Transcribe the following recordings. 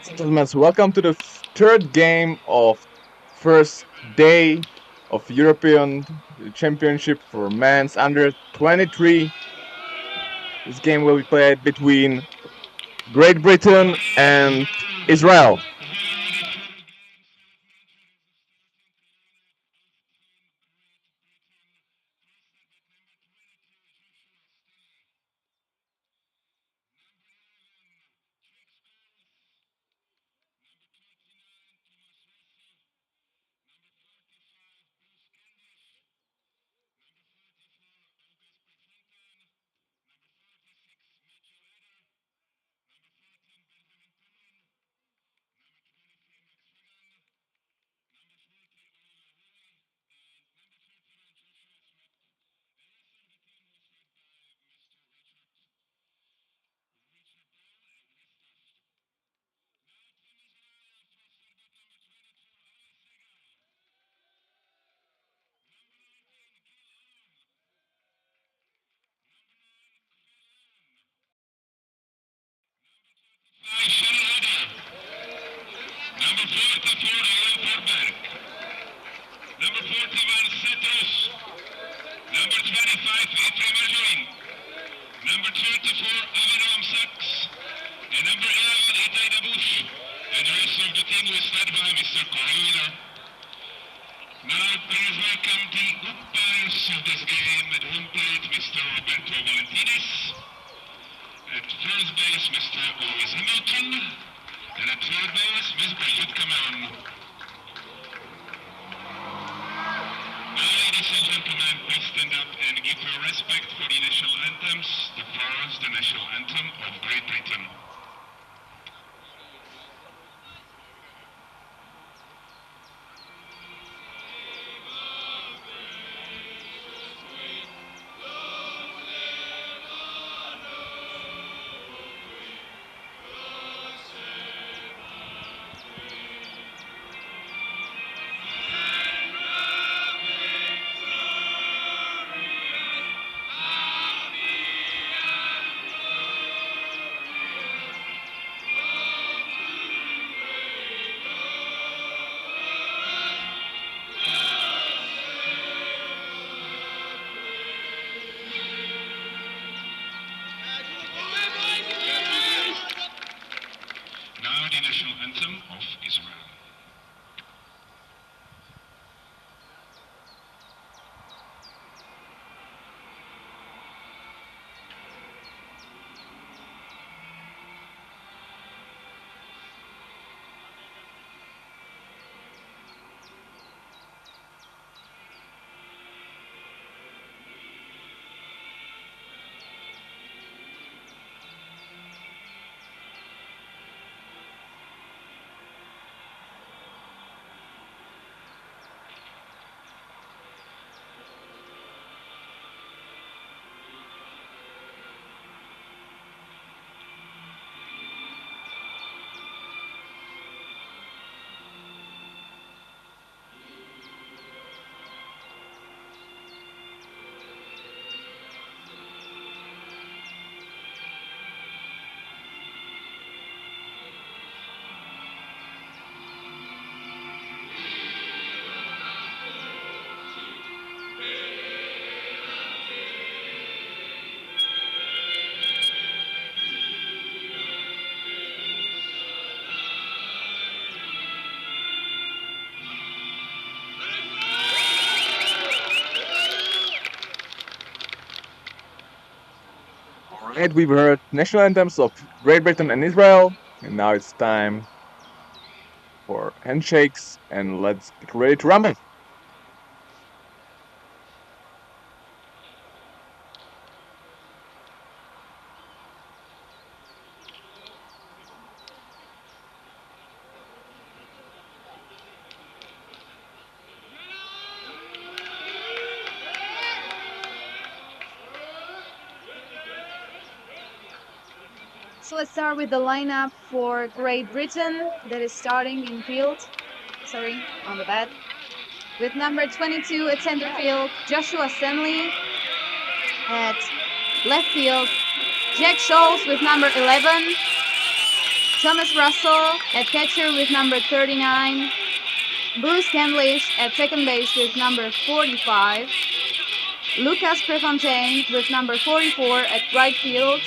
Gentlemen, so welcome to the third game of first day of European Championship for men's under 23. This game will be played between Great Britain and Israel. Number 44, Alan Forberg. Number 41, Citrus. Number 25, Vitri Marjorin. Number 24, Avalon Sachs. And number 11, Itai Dabush. And the rest of the team was led by Mr. Corona. Now, please welcome the umpires of this game. At home plate, Mr. Roberto Valentinis. At first base, Mr. Louis Hamilton. And at third base, Ms. Brigitte Cameron. Now, ladies and gentlemen, please stand up and give your respect for the national anthems. The first, the national anthem of Great Britain. Now the national anthem of Israel. Alright, we've heard national anthems of Great Britain and Israel, and now it's time for handshakes, and let's get ready to rumble. So let's start with the lineup for Great Britain that is starting in field. Sorry, on the bat. With number 22 at center field, Joshua Semley. At left field, Jack Scholes with number 11. Thomas Russell at catcher with number 39. Bruce Candlish at second base with number 45. Lucas Prefontaine with number 44 at right field.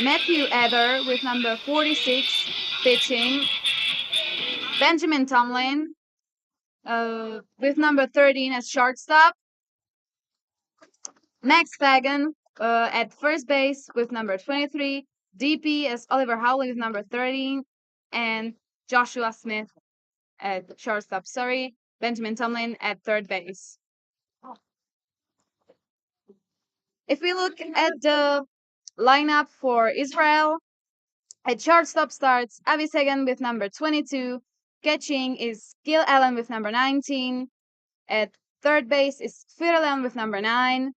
Matthew Eder with number 46 pitching. Benjamin Tomlin with number 13 as shortstop. Max Fagan at first base with number 23. DP as Oliver Howley with number 13. And Joshua Smith at shortstop. Benjamin Tomlin at third base. If we look at the lineup for Israel, at shortstop starts Avi Segan with number 22. Catching is Gil Allen with number 19. At third base is Firelem with number 9.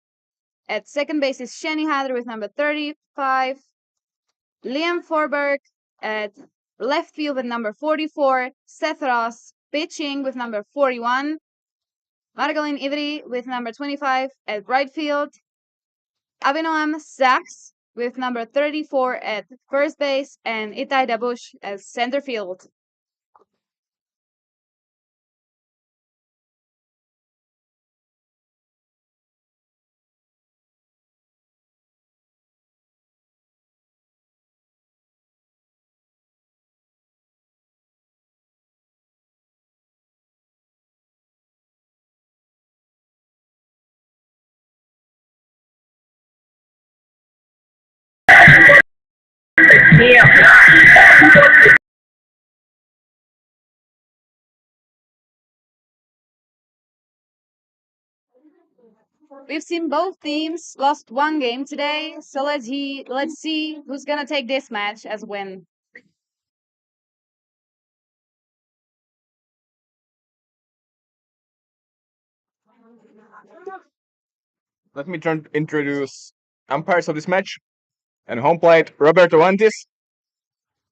At second base is Shani Hadr with number 35. Liam Forberg at left field with number 44. Seth Ross pitching with number 41. Margolin Ivri with number 25 at right field. Avinoam Sachs with number 34 at first base, and Itai Dabush as center field. We've seen both teams lost one game today, so let's see who's gonna take this match as win. Let me introduce umpires of this match. And home plate, Roberto Antis.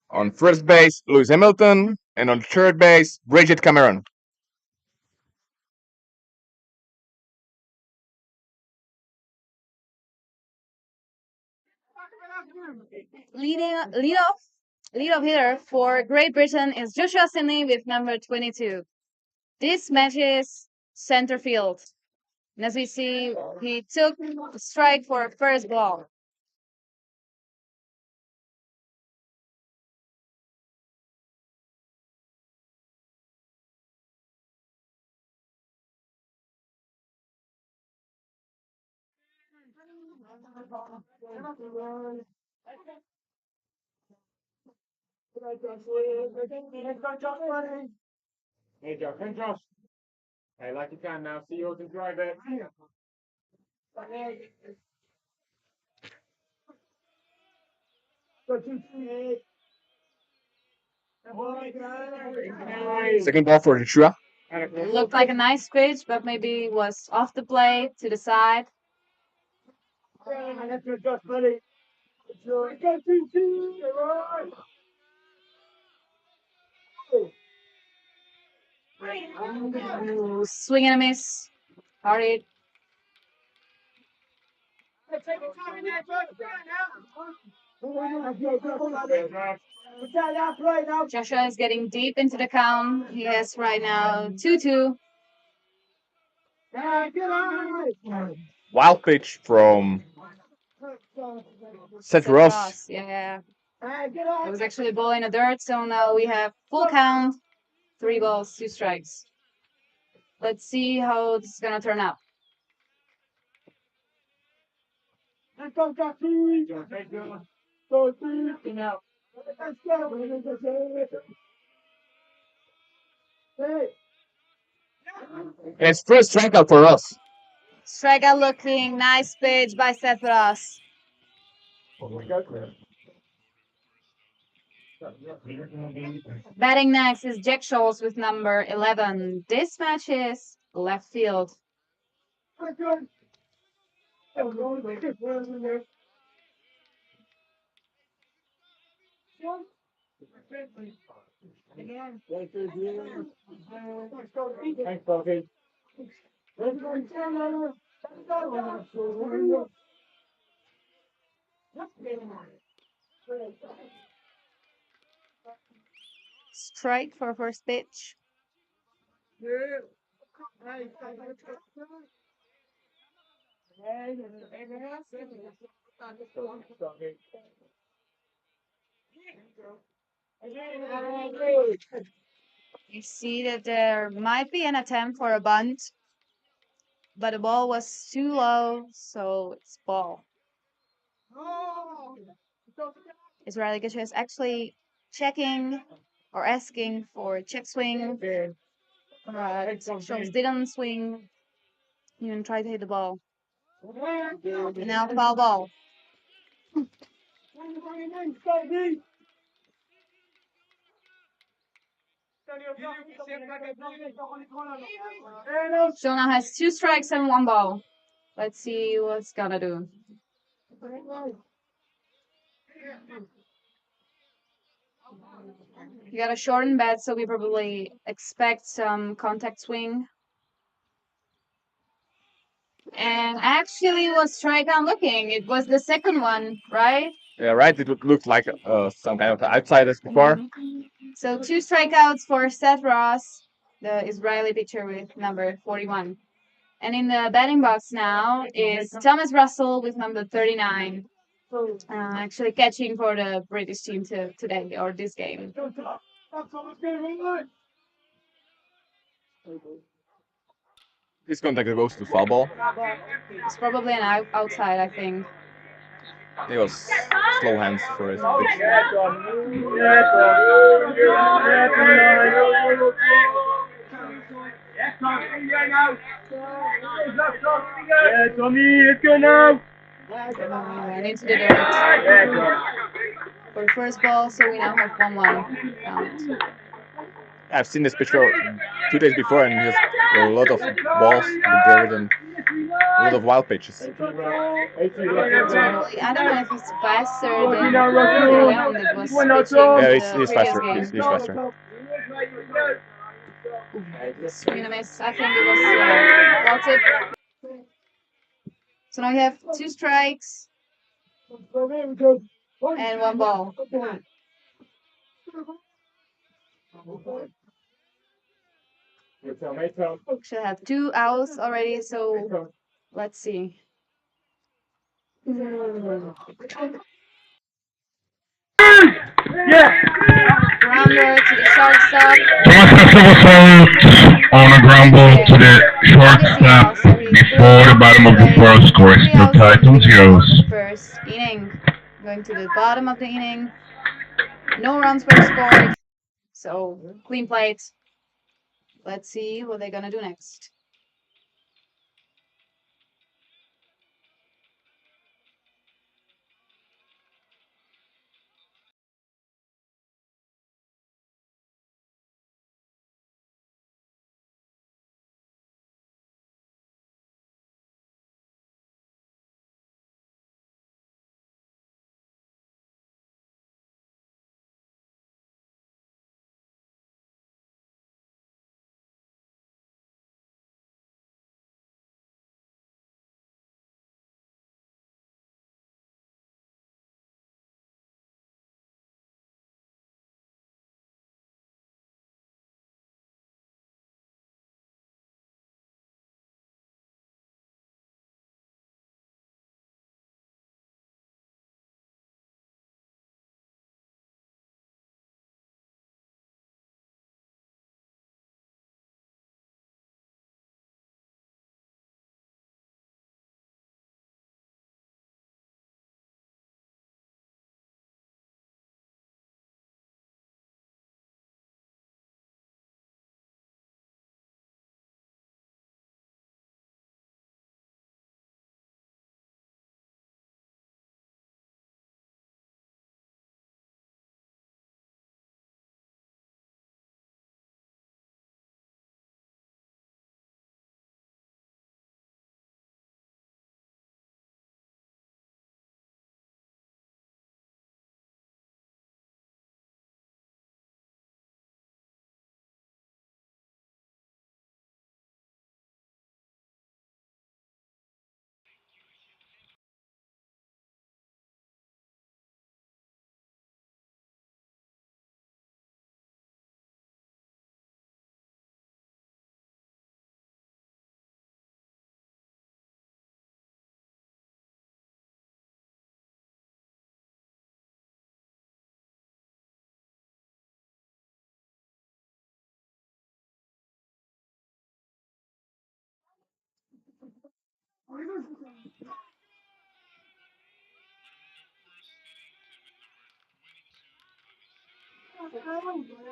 On first base, Lewis Hamilton. And on third base, Bridget Cameron. Leadoff hitter for Great Britain is Joshua Sidney with number 22. This match is center field. And as we see, he took a strike for first ball. Hey, Josh. Hey, Josh. Hey, like you can now. See you can drive it. Second ball for Joshua. Looked like a nice pitch, but maybe was off the plate to the side. Ooh, swing and a miss. Hard. Joshua is getting deep into the count. He has right now 2-2. Wild pitch from Seth Ross. Yeah. It was actually a ball in the dirt, so now we have full count, 3 balls, 2 strikes. Let's see how this is gonna turn out. It's first strikeout for us. Strikeout looking, nice pitch by Seth Ross. Batting next is Jack Scholes with number 11. This match is left field. strike for first pitch. You see that there might be an attempt for a bunt, but the ball was too low, so it's ball. Israeli catcher is actually checking or asking for check swing. Schultz didn't swing, even tried to hit the ball. And now foul ball. Jonah has 2 strikes and 1 ball. Let's see what's gonna do. You got a shortened bat, so we probably expect some contact swing. And actually was strike on looking. It was the second one, right? Yeah, right. It looked like some kind of outside as before. So 2 strikeouts for Seth Ross, the Israeli pitcher with number 41. And in the batting box now is Thomas Russell with number 39. Actually catching for the British team today or this game. This contact goes to foul ball. It's probably an outside, I think. It was slow hands for his pitch. And into the dirt for the first ball, so we now have 1-1 count. I've seen this pitcher 2 days before, and he has a lot of balls in the dirt and a lot of wild pitches. So, I don't know if he's faster than Leon that was pitching Yeah, the he's previous faster. game. He's faster. Swing and a miss. I think it was ball tip. So now we have 2 strikes and 1 ball. Should have 2 outs already, so let's see. Grounder to the shortstop. Oscar was out on a ground ball to the shortstop before the bottom of the first score. Still Titans goes. First inning. Going to the bottom of the inning. No runs were scored. So clean plate. Let's see what they're gonna do next.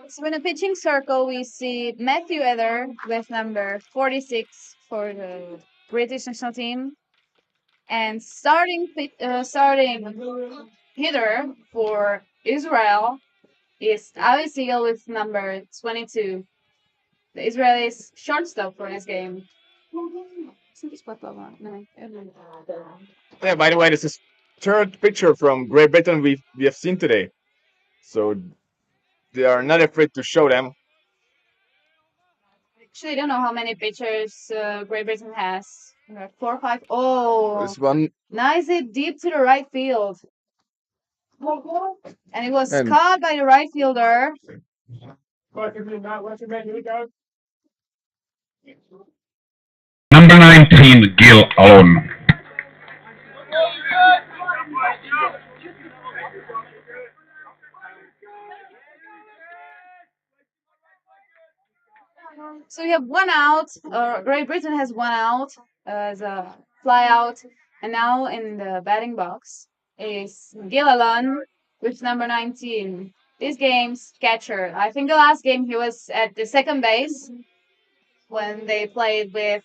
So in the pitching circle, we see Matthew Ether with number 46 for the British national team, and starting hitter for Israel is Ali Siegel with number 22. The Israelis shortstop for this game. Yeah, by the way, this is third picture from Great Britain we have seen today. So they are not afraid to show them. Actually, I don't know how many pitchers Great Britain has. Four or five. Oh, This one nice hit deep to the right field. And it was and caught by the right fielder. Number 19, Gil Alon. So we have one out. Great Britain has one out as a fly out. And now in the batting box is Gillilan with number 19. This game's catcher. I think the last game he was at the second base when they played with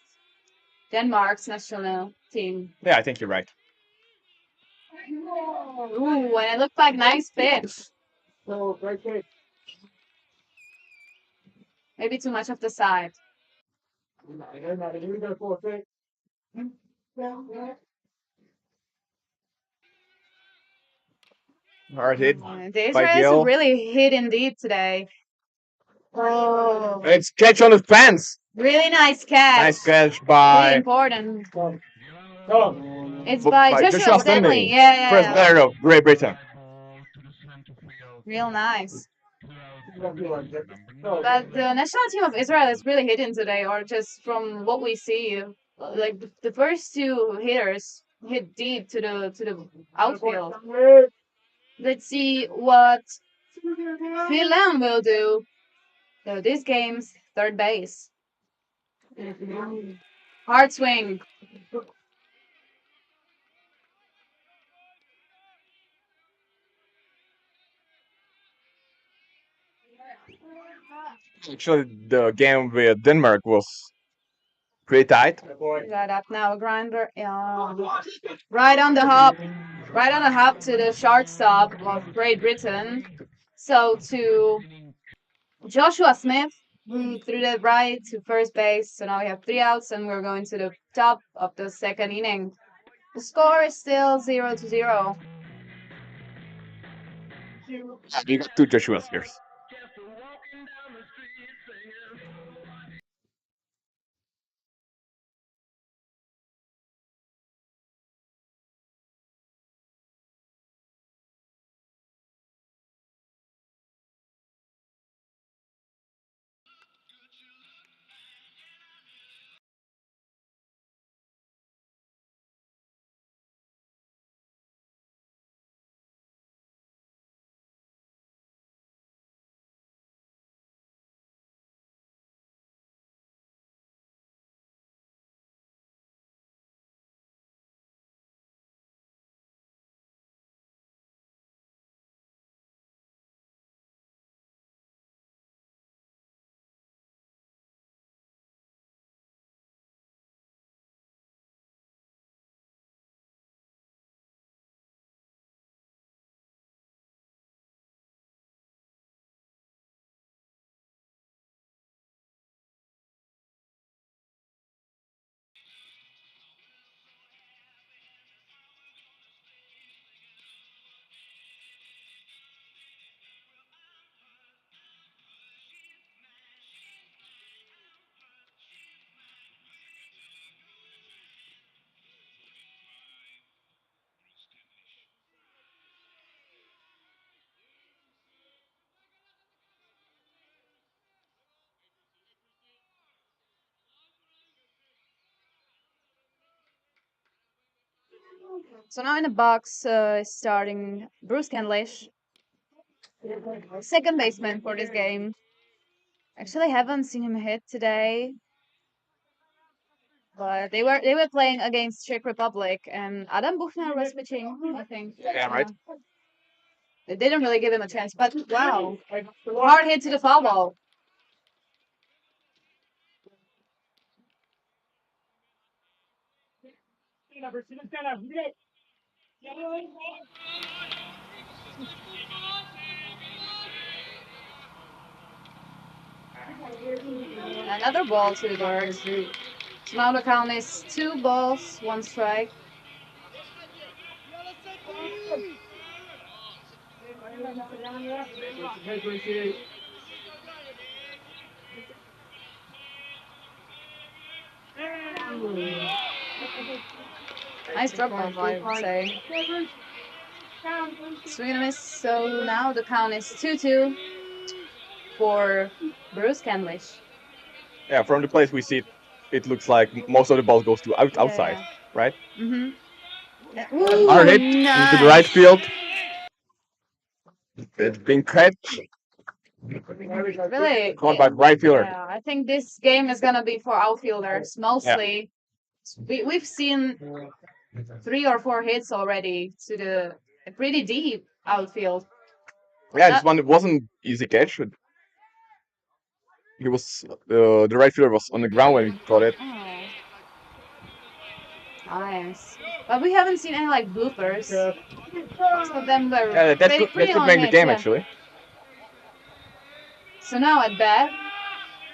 Denmark's national team. yeah, I think you're right. Ooh, and it looked like nice pitch. Maybe too much of the side. Hard hit The by Israelis have Gil. really hit indeed today. Oh, It's catch on the fence. really nice catch. Nice catch Really by important. It's by Joshua Joshua Stanley. Stanley, Yeah, yeah, first yeah. player of Great Britain. Real nice. But the national team of Israel is really hitting today, or just from what we see, like the first two hitters hit deep to the outfield. Let's see what Phil will do. So this game's third base. Hard swing. Actually, the game with Denmark was pretty tight. Got up now, a grinder. Yeah. Right on the hop. Right on the hop to the shortstop of Great Britain. So to Joshua Smith, who threw that right to first base. So now we have three outs, and we're going to the top of the second inning. The score is still 0-0. We got two Joshua's here. So now in the box is starting Bruce Kenlish, second baseman for this game. Actually, I haven't seen him hit today. But they were playing against Czech Republic, and Adam Buchner was pitching, I think. Yeah, right. They didn't really give him a chance, but wow, hard hit to the foul ball. Another ball to the guard. So now the count is 2 balls, 1 strike. Nice drop off, I would say. Swing and a miss. So now the count is 2-2 for Bruce Kenlich. Yeah, from the place we see, it looks like most of the balls goes to outside, Yeah. right? Mm-hmm. Hard Ooh, hit into the right nice. field. It's been cut. Really, Caught by the right fielder. yeah, I think this game is gonna be for outfielders mostly. We've seen 3 or 4 hits already to the pretty deep outfield. Yeah, this one wasn't easy catch. He was the right fielder was on the ground when he caught it. Oh, nice. But we haven't seen any like bloopers. Most of them were Yeah, that pretty could long make the hits, game yeah. actually. So now at bat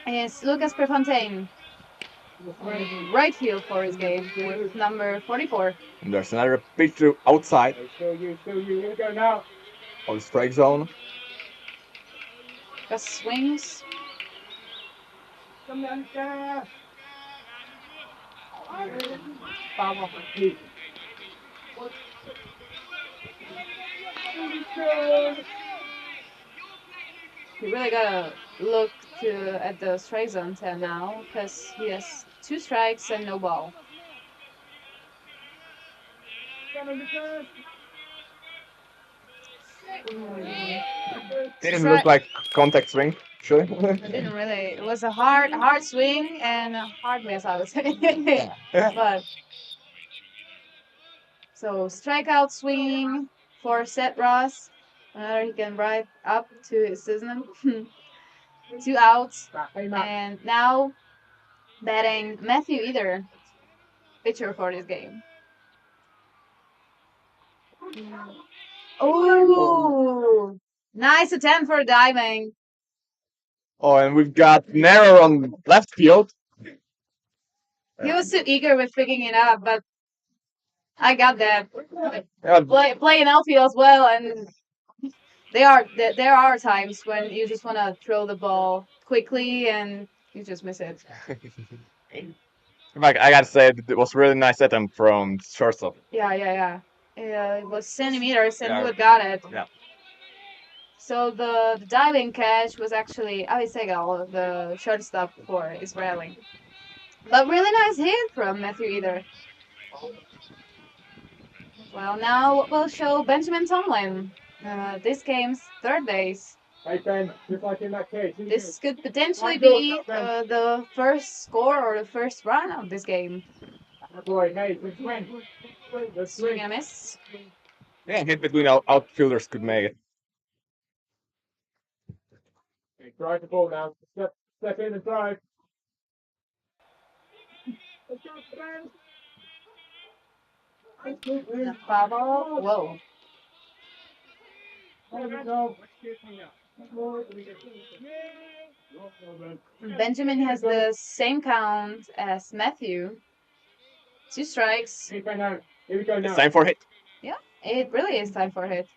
is Lucas Prefontaine on right field for his game with number 44. And there's another pitch to outside on the strike zone. Gus swings. Foul ball. You really gotta look at the strike zone 10 now because he has 2 strikes and no ball. Didn't look like contact swing, actually. It didn't really. It was a hard swing and a hard miss, I would say. But so strikeout swing for Seth Ross. Another he can ride up to his season. 2 outs. And now batting Matthew Either, pitcher for this game. Oh, nice attempt for diving. Oh, and we've got Narrow on left field. He was too eager with picking it up, but I got that. Yeah, Playing outfield as well, and there are times when you just want to throw the ball quickly and you just miss it. like I gotta say, it was really nice attempt from shortstop. Yeah. It was centimeters, and Yeah. he would got it. Yeah. So the diving catch was actually Avisegal, the shortstop for Israeli. But really nice hit from Matthew Either. Well, now we'll show Benjamin Tomlin, this game's third base. Hey Ben, just like in that case. This could potentially be the first score or the first run of this game. Boy, hey, let's win. Let's Swing win. and a miss. Yeah, hit between outfielders could make it. Okay, drive the ball now. Step in and drive. Foul ball. Whoa. Benjamin has the same count as Matthew. 2 strikes. Hey Ben, now. Here we go now. It's time for hit. Yeah, it really is time for a hit.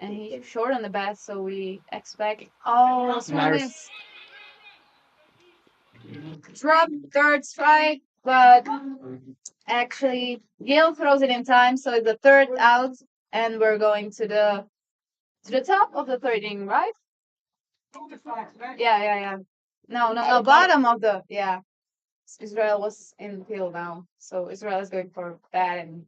And he's short on the bat, so we expect. Oh, swing and a miss. Drop, third strike, but actually Gale throws it in time, so it's the third out, and we're going to the top of the third inning, right? Yeah. No, bottom of the yeah. Israel was in the field now, so Israel is going for that and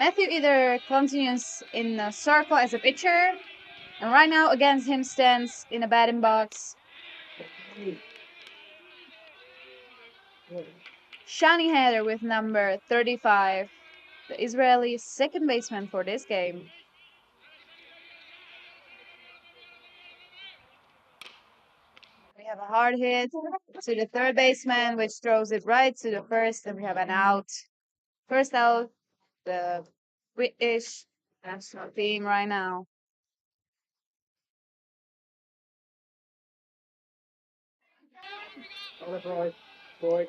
Matthew either continues in a circle as a pitcher, and right now against him stands in a batting box Shani Header with number 35, the Israeli second baseman for this game. We have a hard hit to the third baseman, which throws it right to the first, and we have an out. First out, the British national team right now.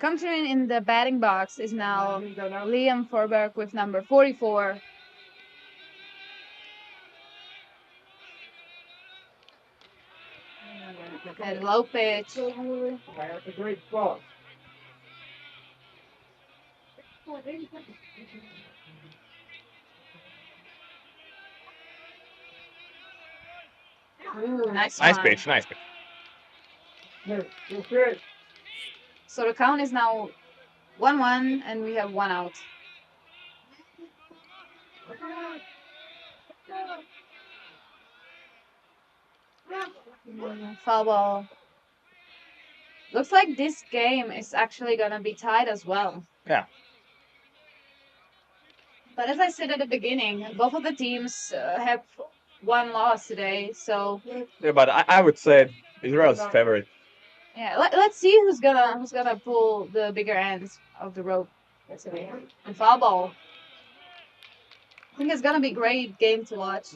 Coming in the batting box is now Liam Forberg with number 44. And low pitch. That's a great spot. Ooh, nice Nice one. pitch, nice pitch. That's great. So the count is now 1-1, and we have one out. Foul ball. Looks like this game is actually gonna be tied as well. Yeah. But as I said at the beginning, both of the teams have one loss today. So Yeah, but I would say Israel's favorite. yeah, let's see who's gonna pull the bigger ends of the rope today. And foul ball. I think it's gonna be a great game to watch.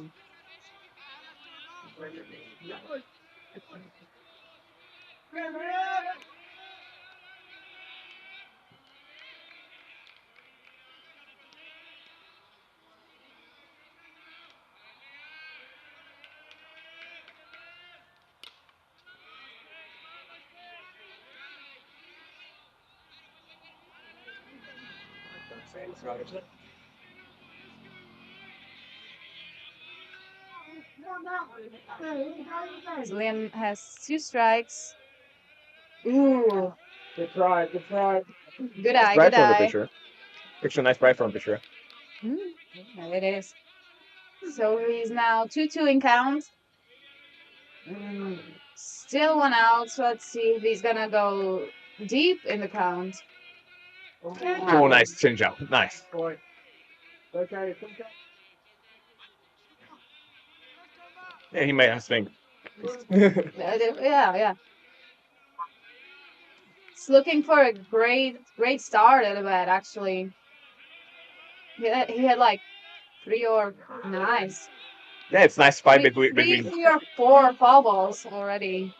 Liam has 2 strikes. Ooh, Good try. Good try. good Nice eye, drive good from the eye. pitcher. Actually, nice drive from the pitcher. It is. So he's now 2-2 in count. Still one out. So let's see if he's gonna go deep in the count. Oh, nice changeup. Nice. Okay. Okay. Yeah, he made a swing. Yeah. It's looking for a great start at the bat. Actually, he had like three or nice Yeah, it's nice fight three, three, between. three or four foul balls already.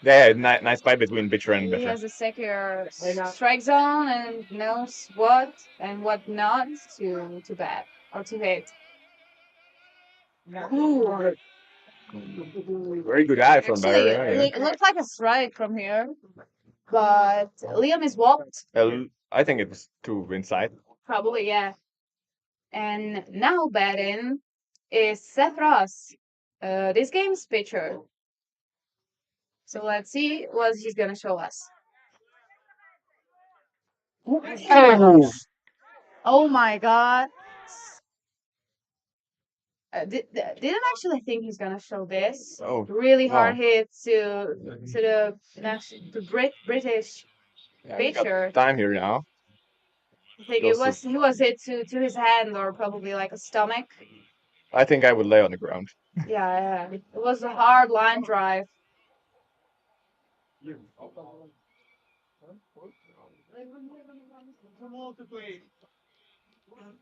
Yeah, nice fight between pitcher and He batter. has a secure strike zone and knows what and what not to bat or to hit. Ooh. Very good eye from Actually, batter. Yeah. it looks like a strike from here, but Liam is walked. I think it was two inside. Probably, yeah. And now batting is Seth Ross, this game's pitcher. So let's see what he's gonna show us. Oh, Oh my God! Didn't actually think he's gonna show this. oh, Really no. hard hit to British Yeah, we got pitcher. time here now. I think Goes he was hit to his hand or probably like a stomach. I think I would lay on the ground. Yeah. It was a hard line drive.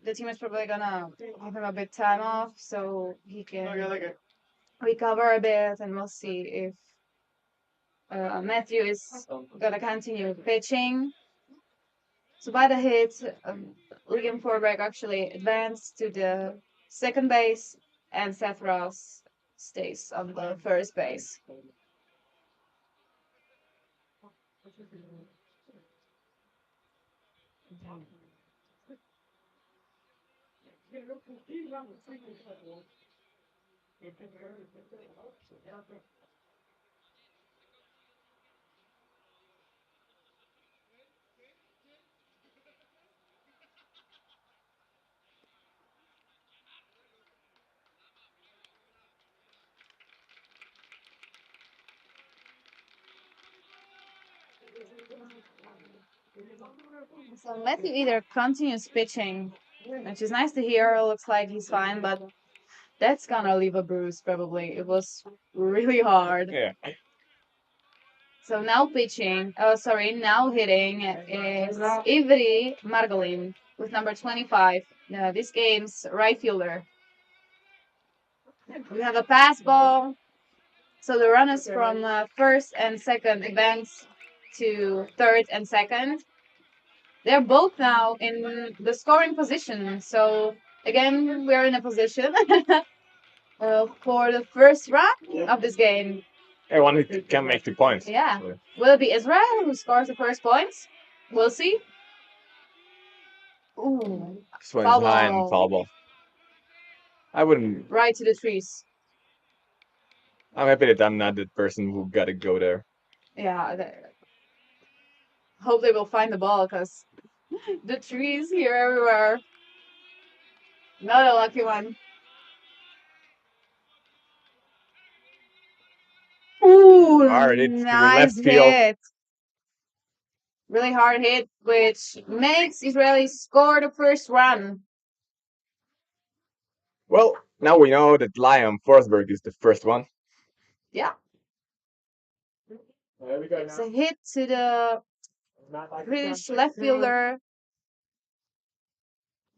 The team is probably gonna give him a bit time off so he can recover a bit, and we'll see if Matthew is gonna continue pitching. So by the hit, Liam Forbeck actually advanced to the second base, and Seth Ross stays on the first base. So Matthew either continues pitching, which is nice to hear. Looks like he's fine, but that's gonna leave a bruise probably. It was really hard. Yeah. So now pitching, oh sorry, now hitting is Ivry Margolin with number 25. This game's right fielder. We have a pass ball. So the runners from first and second advance to third and second. They're both now in the scoring position. So again, we're in a position for the first run of this game. Anyone who can make 2 points. Yeah. So, Will it be Israel who scores the first points? We'll see. Ooh, this one is foul high and ball. foul ball. I wouldn't. Right to the trees. I'm happy that I'm not the person who got to go there. Yeah. Hope they will find the ball because the trees here everywhere. Not a lucky one. Ooh, Hard hit to the left nice field. hit. Really hard hit, which makes Israeli score the first run. Well, now we know that Liam Forsberg is the first one. Yeah. There we go It's now. a hit to the Not like British that. left fielder.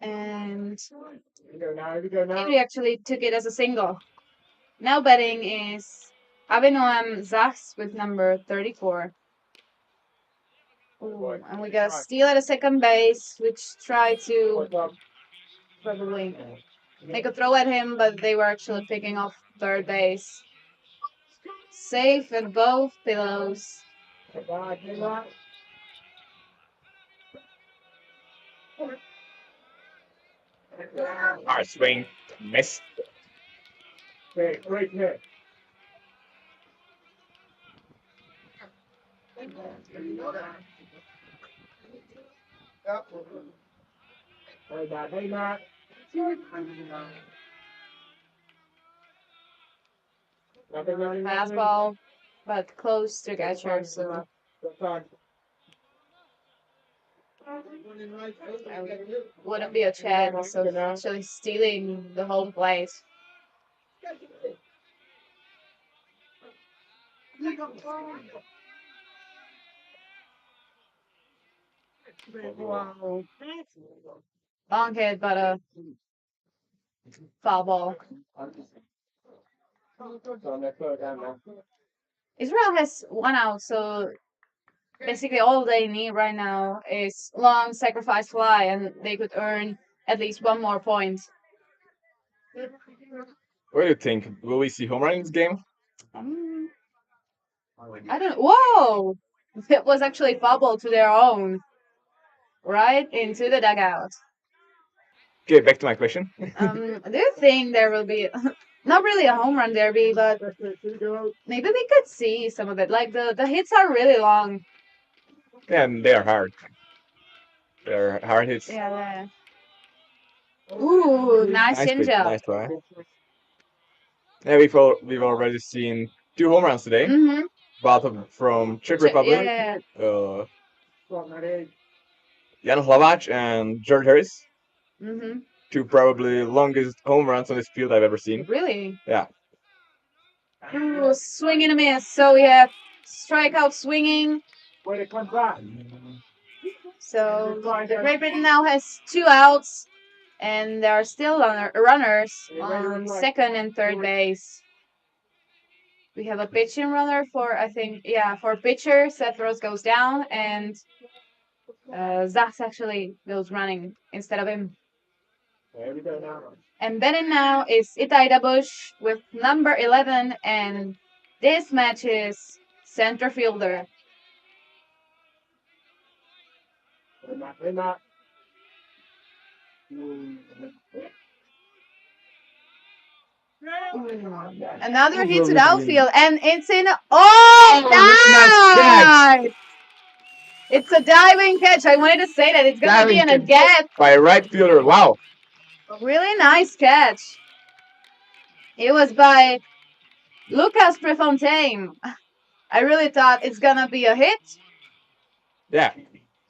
And Here we go now. Here we go now. Ivry actually took it as a single. Now batting is Avinoam Zachs with number 34. Ooh, and we got a steal at a second base, which tried to probably make a throw at him, but they were actually picking off third base. Safe at both pillows. Hard swing. Miss. Great hit. Hey, Matt. Hey, Matt. Fastball, but close to catcher, so wouldn't be a chance of actually stealing the home plate. Wow. Long hit, but a foul ball. Israel has one out, so basically all they need right now is long sacrifice fly, and they could earn at least one more point. What do you think? Will we see home run in this game? Um, I don't. Whoa! It was actually foul ball to their own, right into the dugout. Okay, back to my question. Do you think there will be not really a home run derby, but maybe we could see some of it? Like the hits are really long. And they are hard. They're hard hits. Yeah. Ooh, nice Nice pitch, changeup. nice try. Yeah, we've already seen 2 home runs today. Mm-hmm. Both of them from Czech Republic. Yeah. Jan Hlavac and George Harris. Mm-hmm. Two probably longest home runs on this field I've ever seen. Really? Yeah. Ooh, swing and a miss. So we have strikeout swinging. Way to come back. So Great Britain now has 2 outs, and there are still runners on second and third base. We have a pitching runner for, I think, yeah, for pitcher. Seth Rose goes down, and Zach's actually goes running instead of him. There we go now. And betting now is Itai Dabush with number 11, and this match is center fielder. Hey, Matt. Another hit to the outfield, and it's in. Oh, nice! It's a diving catch. I wanted to say that it's gonna be in a gap by a right fielder. Wow. Really nice catch. It was by Lucas Prefontaine. I really thought it's gonna be a hit. Yeah.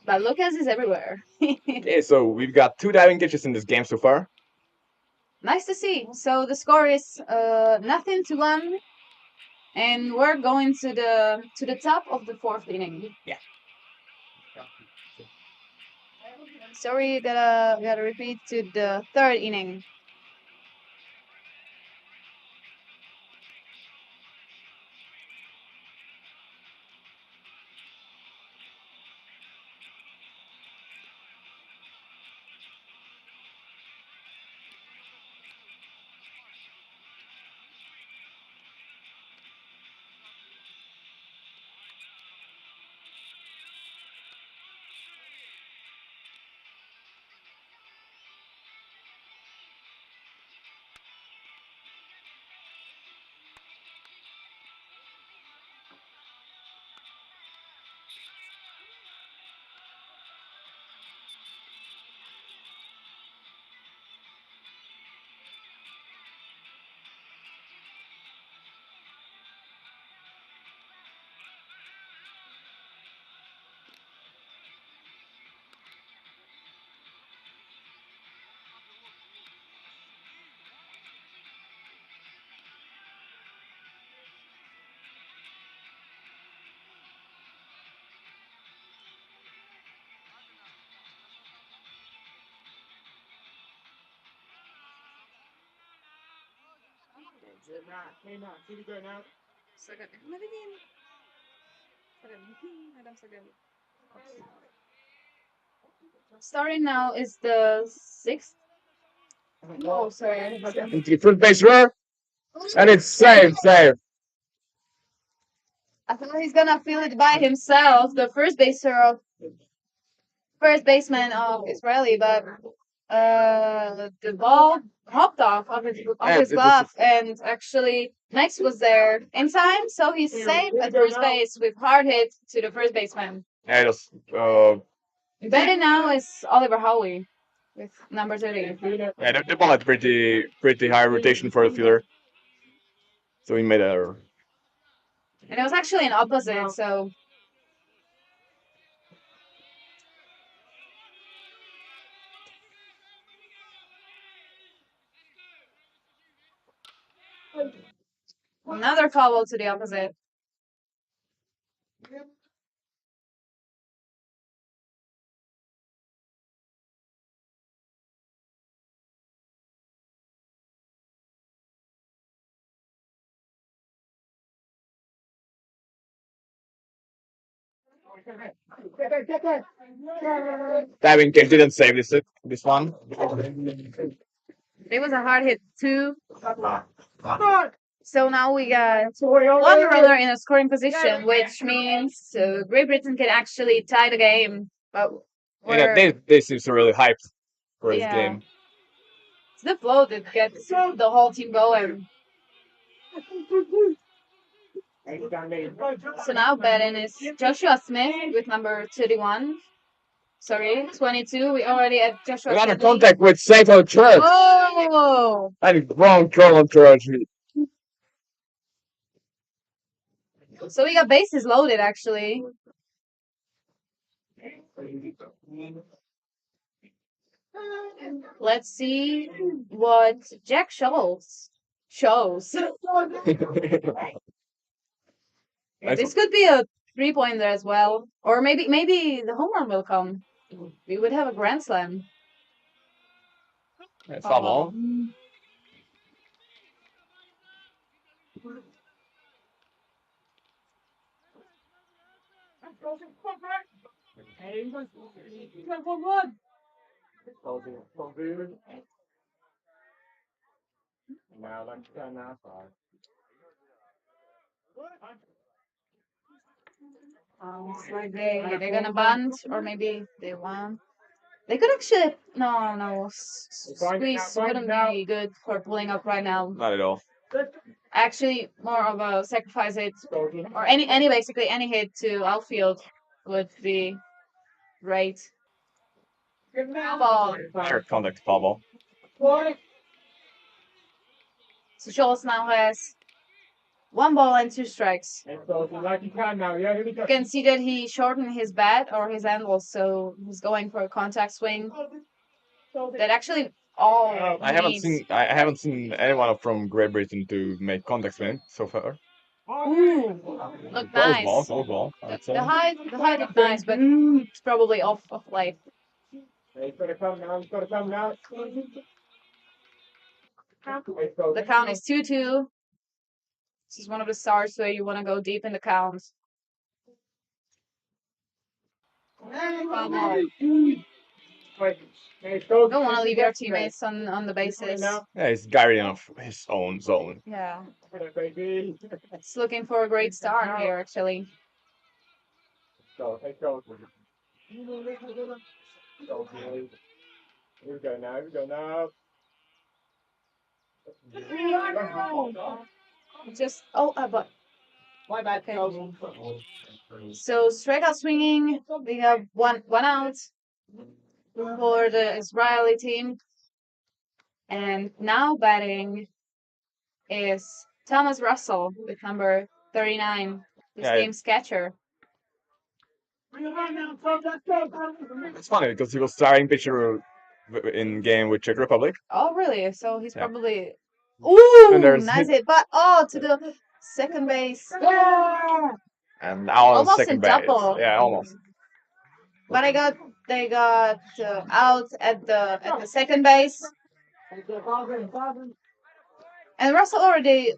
But Lucas is everywhere. Okay, so we've got 2 diving catches in this game so far. Nice to see. So the score is 0-1, and we're going to the top of the 4th inning. Yeah. Sorry, gotta repeat to the 3rd inning. Starting now is the 6th. Oh, sorry. Into the first base runner, and it's safe. I thought he's gonna feel it by himself, the first baseman of Israeli, but the ball hopped off And his it was glove, and actually Max was there in time, so he's safe at first base with hard hit to the first baseman. yeah, it was Batting now is Oliver Howie with number 30. yeah, the ball had pretty high rotation for the fielder, so he made a. And it was actually an opposite, so another foul to the opposite. Diving catch didn't save this one. It was a hard hit too. So now we got one runner in a scoring position, which means Great Britain can actually tie the game. But Yeah, they seem so really hyped for this game. It's the flow that gets the whole team going. So now batting is Joshua Smith with number 31. Sorry, 22. We already had Joshua We got a Smith. contact with safe on church. Oh! And wrong throw on church. So we got bases loaded actually. Let's see what Jack shows. This could be a 3-pointer as well, or maybe the home run will come. We would have a grand slam. That's foul ball. It's like they're gonna bunt, or maybe they won. They could actually no squeeze wouldn't be good for pulling up right now. Not at all. Actually, more of a sacrifice hit, or any basically any hit to outfield would be great. Ball. Sure, contact foul ball. So Scholz now has 1 ball and 2 strikes. So like you can now, yeah? Here we go. You can see that he shortened his bat or his angle, so he's going for a contact swing. That actually all I he haven't needs. seen I haven't seen anyone from Great Britain to make contact swing so far. Ooh, look Close nice. ball, close ball. I'd say. The height looked nice, but it's probably off late. He's got to come now, he's got to come now. The count is 2-2. This is one of the starts where you want to go deep in the count. Foul ball. Don't want to leave your teammates on the bases. Yeah, he's guardian of his own zone. Yeah, Baby. it's looking for a great start here, actually. Go, hey, go. Okay. Here we go now, here we go now. Just but my bad. Okay. So strikeout swinging, we have one out for the Israeli team, and now batting is Thomas Russell with number 39, this Yeah, game's catcher. it's funny because he was starting pitcher in game with Czech Republic. Oh, really? So he's Yeah. probably. And Ooh, there's nice hit. hit, but to the second base. And now on Almost second a base. double. Yeah, almost. But they got out at the second base, and Russell already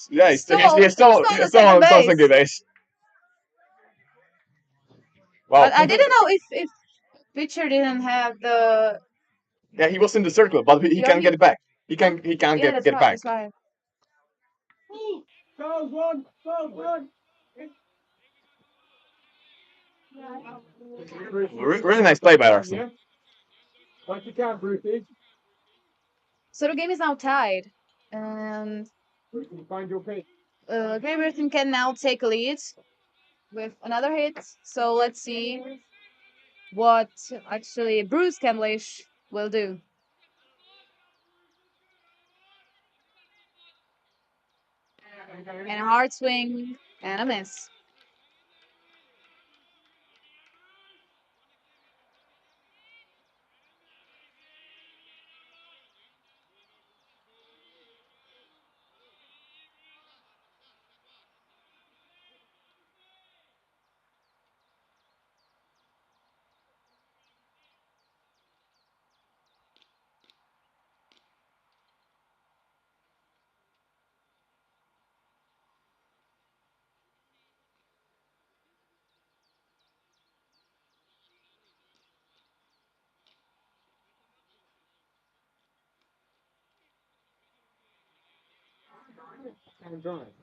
Yeah, he's stole the second base. second base. Wow. But I didn't know if pitcher didn't have the. Yeah, he was in the circle, but he Yeah, can't get it back. He can't Yeah, get back. That's right. Go, run. Really nice play by Arsenal. Yeah. Like you can, Brucey. So the game is now tied, and Brucey, find your pitch. Great Britain can now take a lead with another hit. So let's see what actually Bruce Camlish will do. And a hard swing and a miss.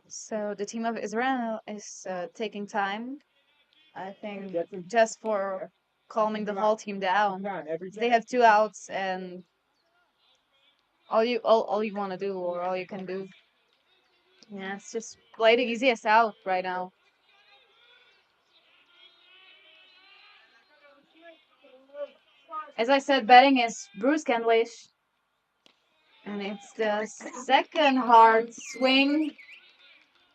So the team of Israel is taking time, I think, just for calming the whole team down. They have 2 outs, and all you want to do, or all you can do, yeah, it's just play the easiest out right now. As I said, betting is Bruce Camlish, and it's the second hard swing.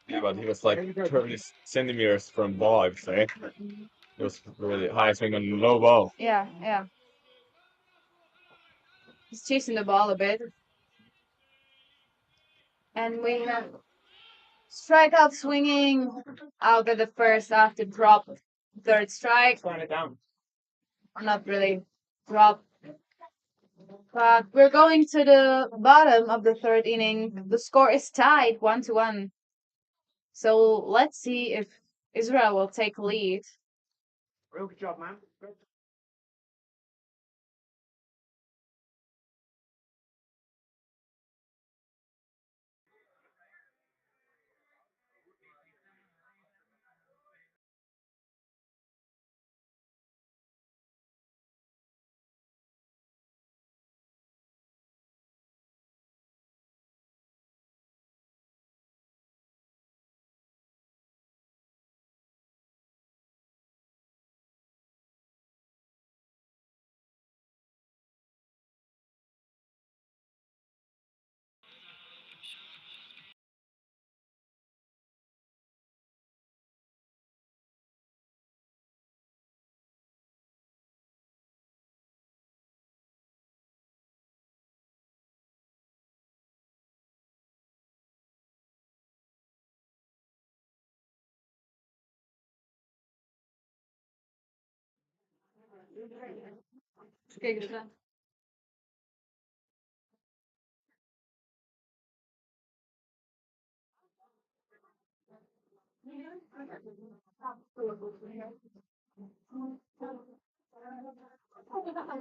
Yeah, but he was like 30 centimeters from ball, I would say. It was really high swing on low ball. Yeah. He's chasing the ball a bit. And we have strikeout swinging out of the first after drop, third strike. Sign it down. Not really drop. But we're going to the bottom of the third inning. The score is tied 1-1. So let's see if Israel will take lead. Real good job, man.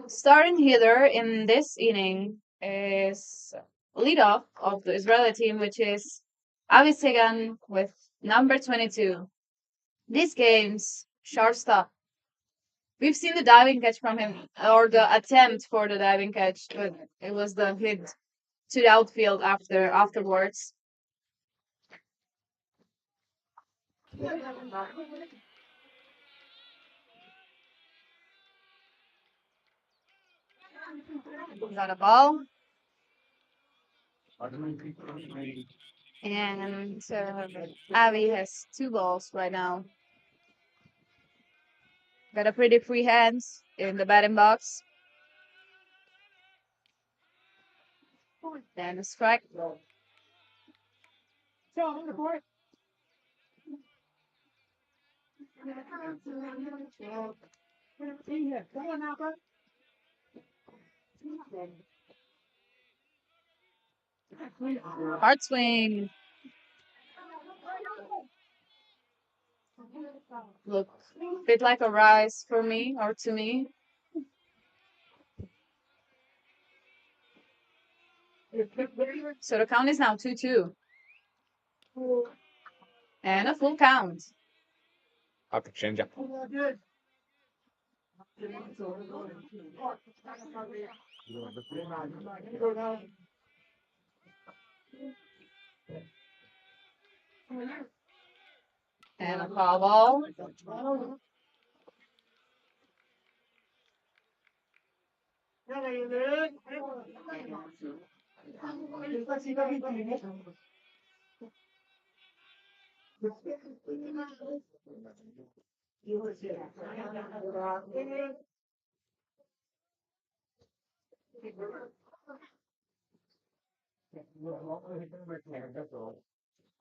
Starting hitter in this inning is leadoff of the Israeli team, which is Avi Segan with number 22. This game's shortstop. We've seen the diving catch from him, or the attempt for the diving catch, but it was the hit to the outfield afterwards. Got a ball, and Avi has two balls right now. Got a pretty free hands in the batting box. And a strike. Hard swing. Look, bit like a rise for me or to me. So the count is now 2-2. And a full count. After change up. And a foul ball.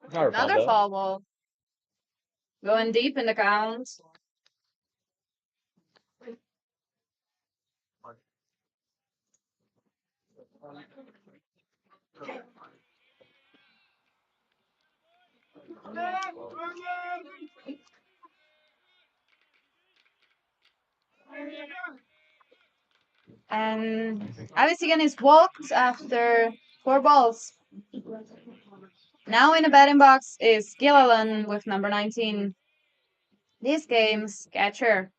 Another foul Another ball. foul ball. Going deep in the count. And Avicii is walked after four balls. Now in the batting box is Gilliland with number 19. This game's catcher.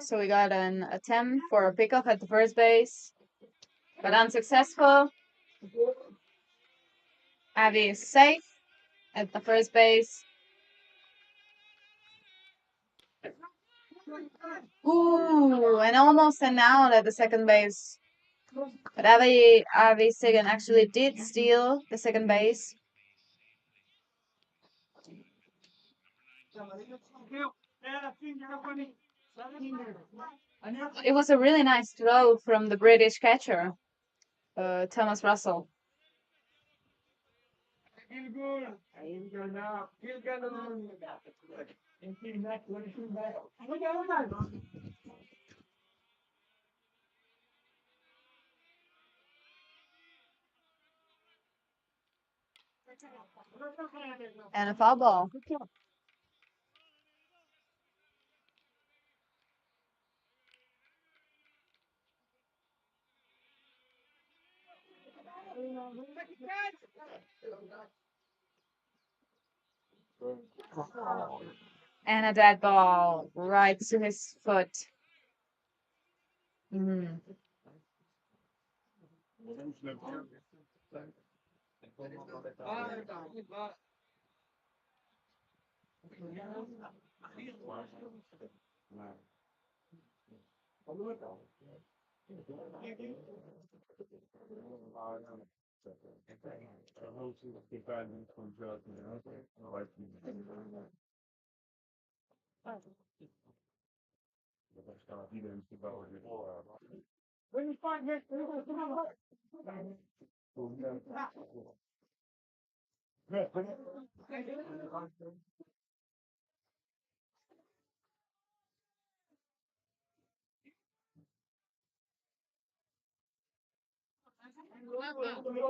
So we got an attempt for a pickoff at the first base, but unsuccessful. Avi is safe at the first base. Ooh, and almost an out at the second base. But Avi Sigan actually did steal the second base. It was a really nice throw from the British catcher, Thomas Russell. And a foul ball. And a dead ball right to his foot. Mhm.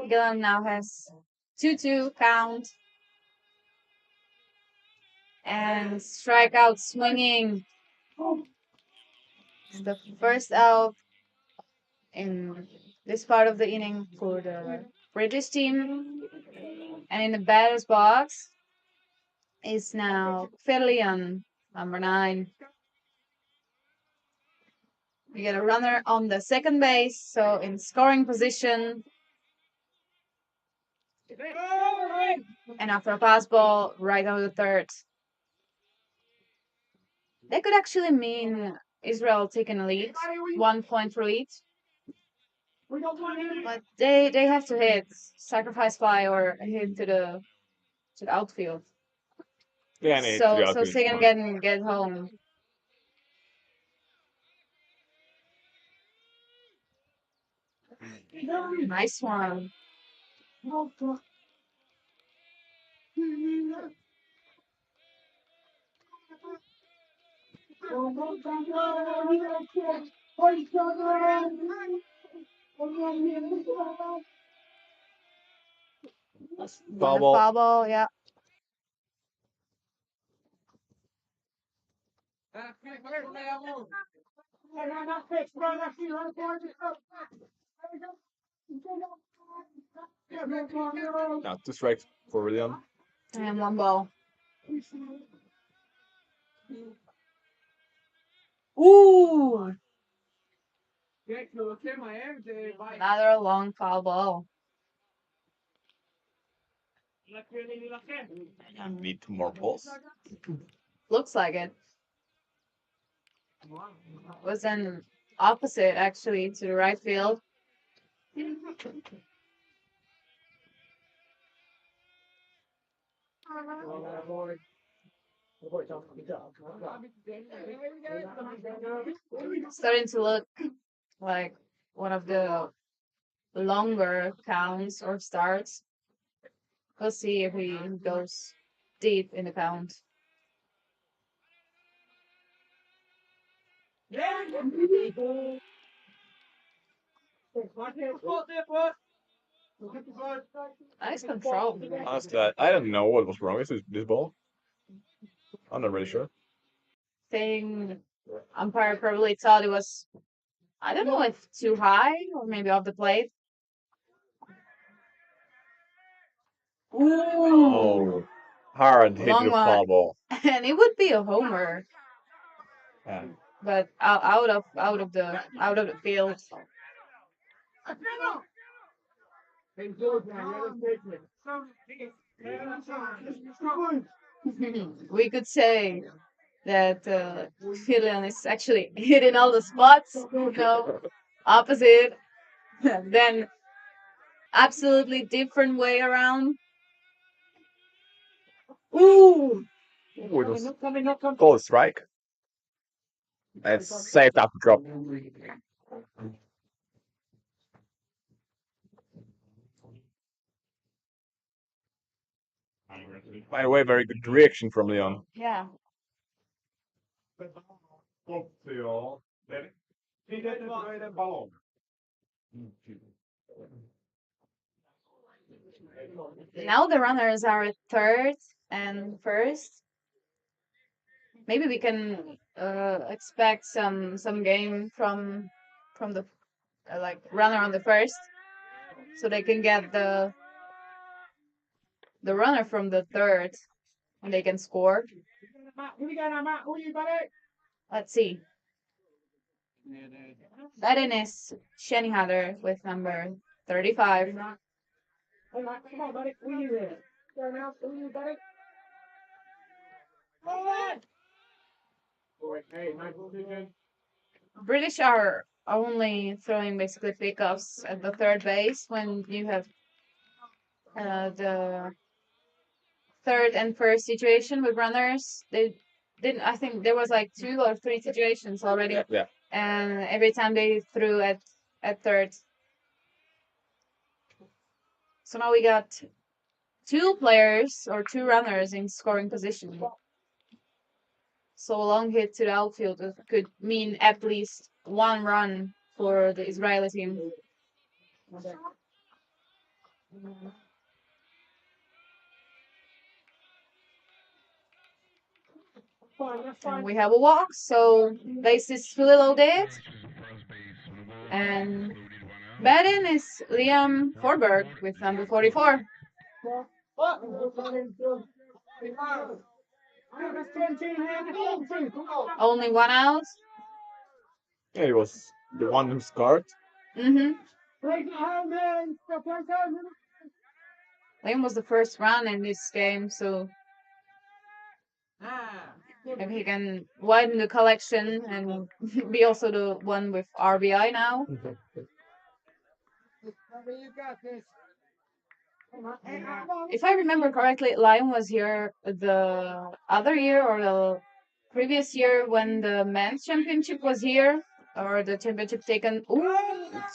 Gillen now has 2-2 count and strikeout swinging. It's the first out in this part of the inning for the British team. And in the batter's box is now Filion, number 9. We get a runner on the second base, so in scoring position. And after a pass ball, right over the third. That could actually mean Israel taking a lead, 1 point for lead. But they have to hit sacrifice fly or hit to the outfield. Yeah, and it's So the so they can get home. Nice one. Foul ball. Foul ball, yeah. Now 2 strikes for Leon. And 1 ball. Ooh! Another long foul ball. And need 2 more balls. Looks like it. Was an opposite actually to the right field. Starting to look like one of the longer counts or starts. We'll see if he goes deep in the count. Nice control. Honestly, I don't know what was wrong with this ball. I'm not really sure. Thing umpire probably thought it was, I don't know if too high or maybe off the plate. Ooh, Oh, hard hit long with foul one. ball. And it would be a homer, Yeah. but out of the field. We could say that Filion is actually hitting all the spots, opposite, then absolutely different way around. Ooh! Ooh, it was close strike. It's saved after drop. By the way, very good reaction from Leon. Yeah. Now the runners are at third and first. Maybe we can expect some game from the like runner on the first, so they can get the runner from the third, and they can score. Let's see. That is Shenihader with number 35. British are only throwing basically pickoffs at the third base when you have the third and first situation with runners. didn't. I think there was like 2 or 3 situations already, Yeah. and every time they threw at third. So now we got 2 players or 2 runners in scoring position. So a long hit to the outfield could mean at least 1 run for the Israeli team. And we have a walk, so base is fully loaded. And batting is Liam Forberg with number 44. Only 1 out. Yeah, he was the one who scored. Mm-hmm. Liam was the first run in this game, so maybe he can widen the collection and be also the one with RBI now. If I remember correctly, Lion was here the other year or the previous year when the men's championship was here, or the championship taken. Ooh,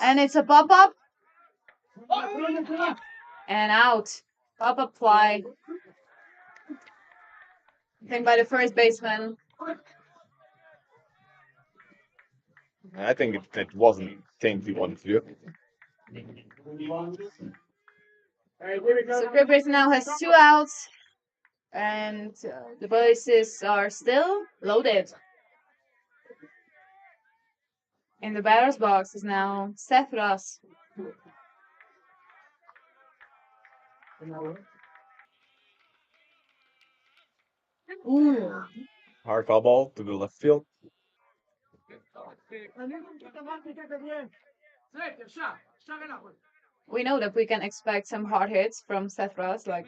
and it's a pop up and out. Pop up fly. Taken by the first baseman. I think it wasn't thing he wanted to do. So Griffiths now has 2 outs, and the bases are still loaded. In the batter's box is now Seth Ross. Ooh. Hard foul ball to the left field. We know that we can expect some hard hits from Seth Ross. Like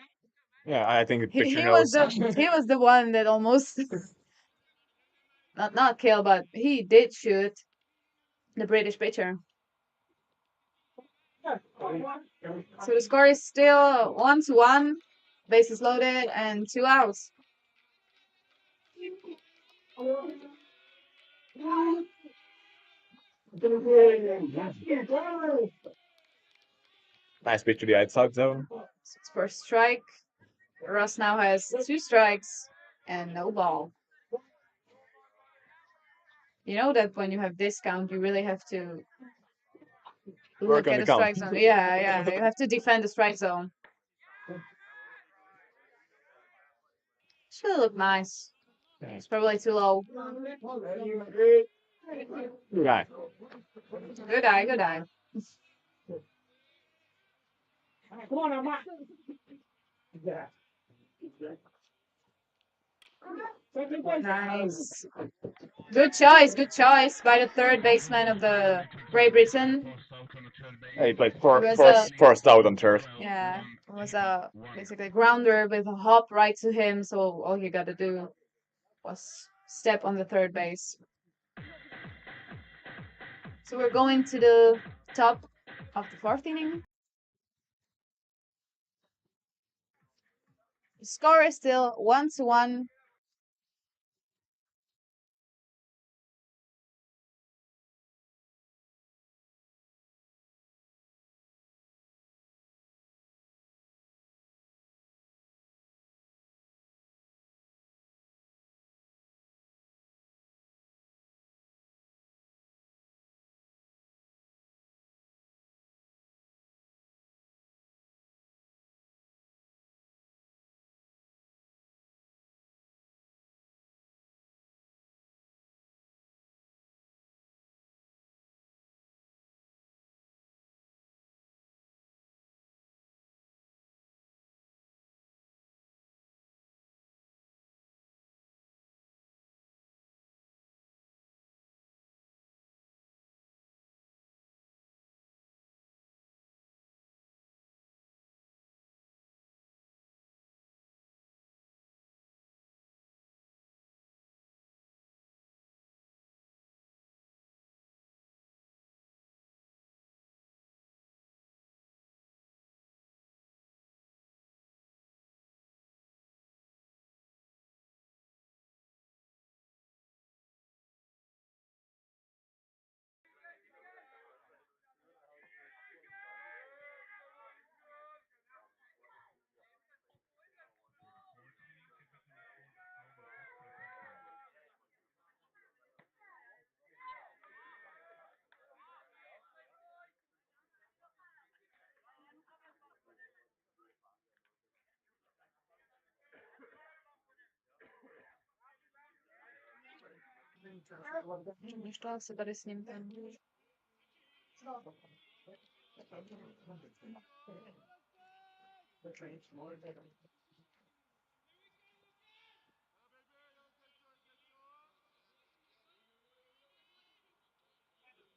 Yeah, I think the pitcher he was knows. the one that almost not kill, but he did shoot the British pitcher. So the score is still 1-1, bases loaded, and 2 outs. Nice pitch to the outside zone. So it's first strike. Ross now has 2 strikes and no ball. You know that when you have discount, you really have to Work look on at the the count. strike zone. Yeah. You have to defend the strike zone. Should look nice. It's probably too low. Right. Good eye, good eye. Nice. Good choice by the third baseman of the Great Britain. Yeah, he played It was first out on third. yeah, it was a basically grounder with a hop right to him. So all you got to do was step on the third base. So we're going to the top of the fourth inning. The score is still 1-1. Što se tady s ním ten...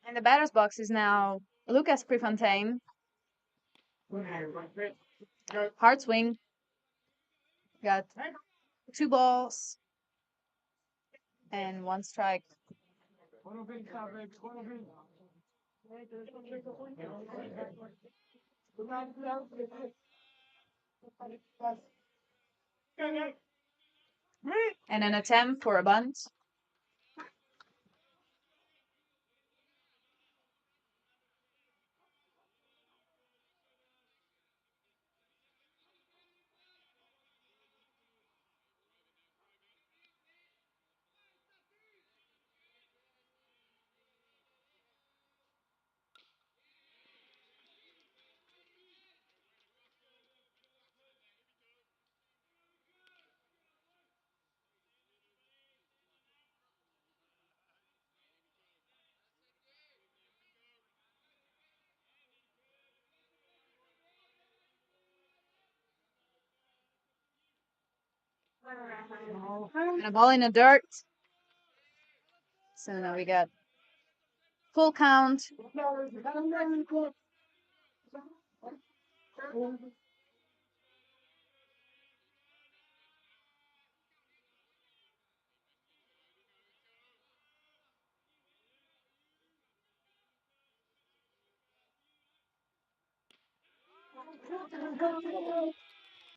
And the batter's box is now Lucas Prefontaine. Hard swing. Got 2 balls and 1 strike. And an attempt for a bunt. And a ball in the dirt. So now we got full count.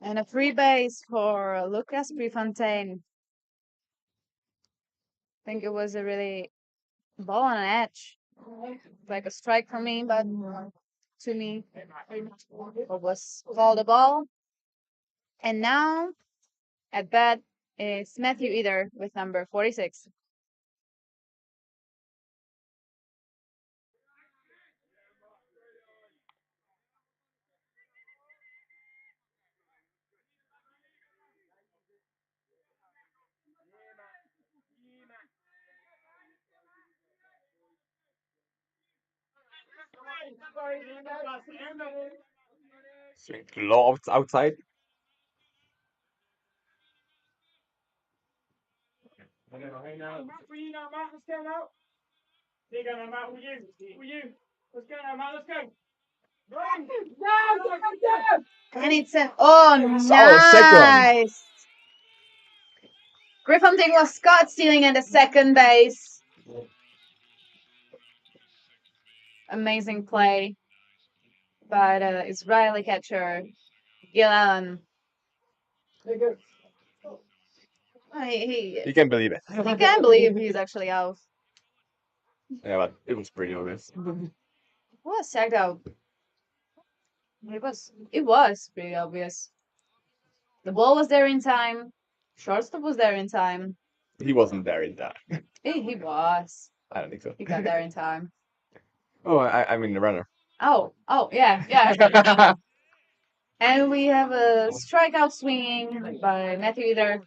And a free base for Lucas Prefontaine. I think it was a really ball on an edge. Like a strike for me, but to me, it was called a ball. And now at bat is Matthew Either with number 46. Lofts outside. Hey now, Matt, for you now, Matt. Let's go now. Here you go now, Matt. With you. With you. Let's go now, Matt. Let's go. Run! No! And it's an nice. Prefontaine was caught stealing at the second base. Amazing play by the Israeli catcher Gil Allen. You can believe it. He can't believe he's actually out. Yeah, but it was pretty obvious. Was sacked out. It was pretty obvious. The ball was there in time. Shortstop was there in time. He wasn't there in time. He was. I don't think so. He got there in time. Oh, I mean the runner. Oh, yeah. And we have a strikeout swinging by Matthew Either.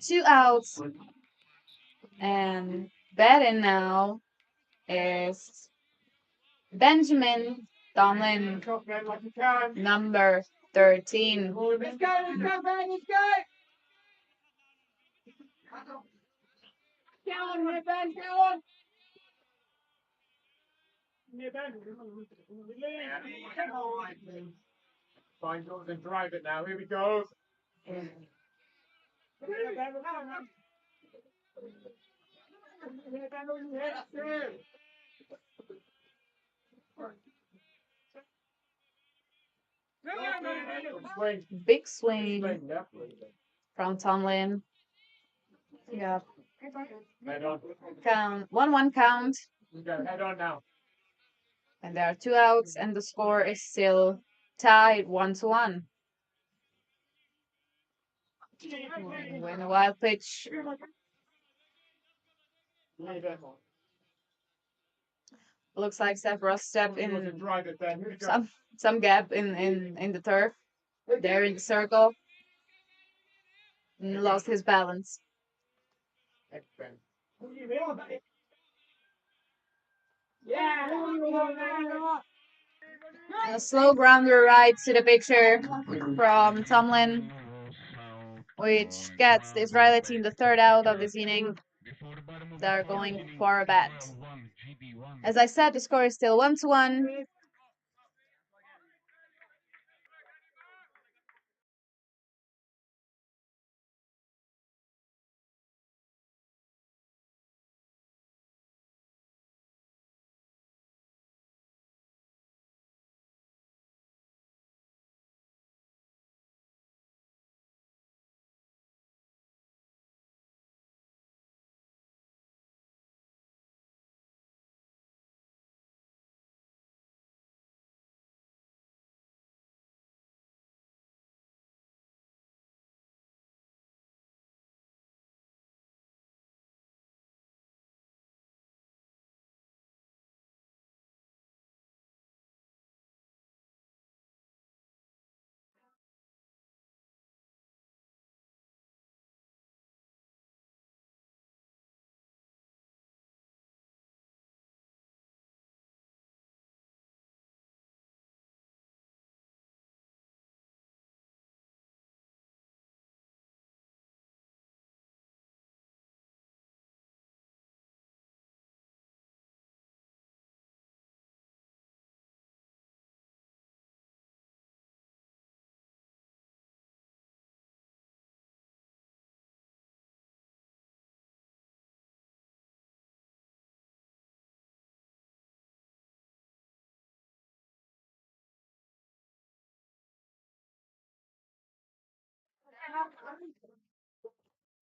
2 outs. And batting now is Benjamin Donlin, number 13. Let's go, Ben, let's go! Go on, here, Ben, go on! Here, Ben. Fine, go and drive it now. Here we go. Big swing from Tomlin. Yeah. Count 1-1 count. Head on now. And there are 2 outs, and the score is still tied 1-1. When a wild pitch. Looks like Sephiroth stepped in some gap in the turf. There in the circle. And lost his balance. A slow grounder right to the picture from Tomlin, which gets the Israeli team the third out of this inning. They're going for a bat. As I said, the score is still 1-1.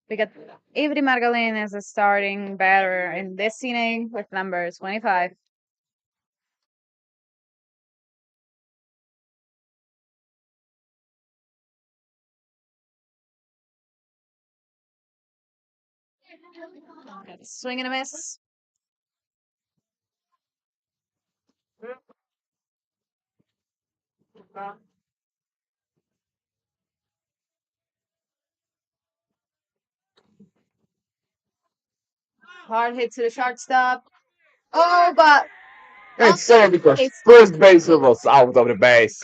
We got Ivry Margolin as a starting batter in this inning with number 25. Got a swing and a miss. Hard hit to the shortstop. Oh, but It's sad because first baseman was out of the base.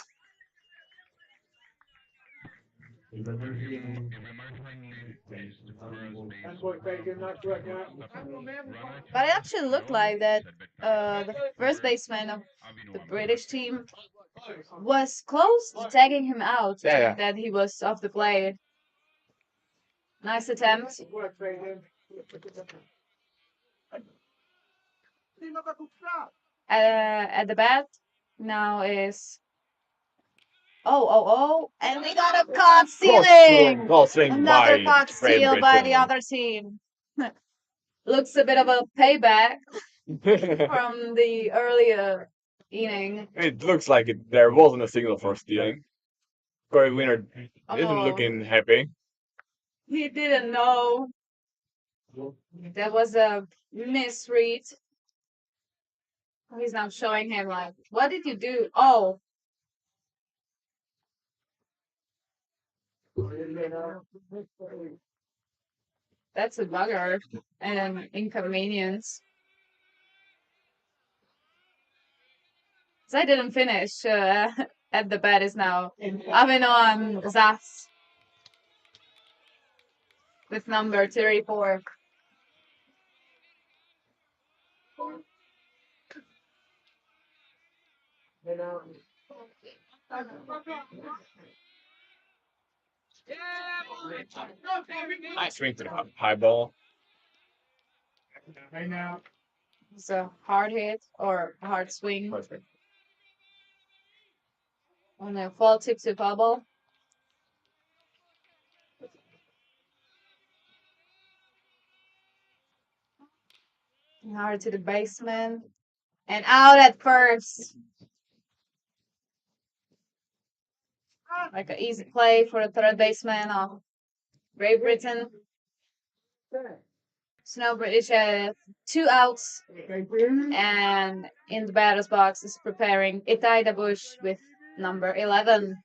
but it actually looked like that the first baseman of the British team was close to tagging him out. Yeah. That he was off the plate. Nice attempt. At the bat now is and we got a caught stealing. Caught stealing Another by caught Great steal by the Britain. other team. Looks a bit of a payback from the earlier inning. It looks like there wasn't a signal for stealing. Corey Winner isn't Oh, looking happy. he didn't know. That was a misread. He's now showing him like, what did you do? Oh, that's a bugger and an inconvenience. So I didn't finish. At the bat is now Avinon Zas with number 34. Nice swing to the high ball. It's a hard hit or a hard swing on a fall tip to bubble. Hard to the baseman and out at first. Like an easy play for the third baseman of Great Britain. Snow British has 2 outs, and in the batter's box is preparing Itai Bush with number 11.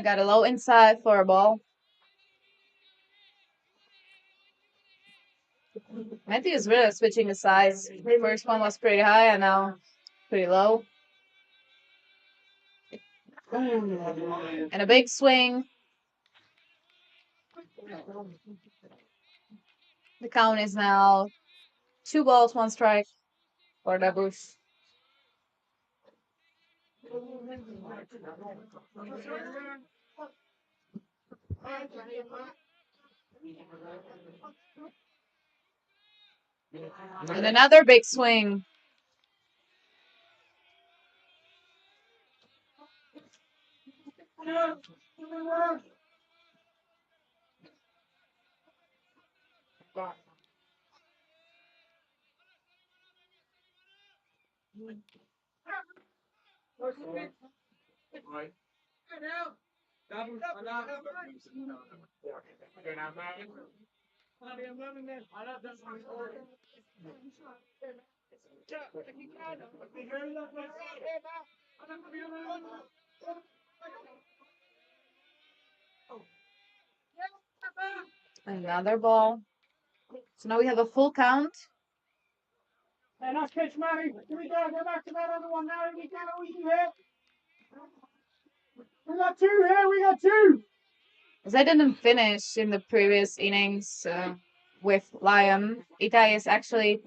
Got a low inside for a ball. Matthew is really switching his sides. First one was pretty high and now pretty low. And a big swing. The count is now 2 balls, 1 strike for Dabush. And another big swing. Another ball. So now we have a full count. Hey, nice pitch, Manny. Here we go. Go back to that other one now. Here we go. Easy here. We got two here. We got two. As I didn't finish in the previous innings with Lion, Itai is actually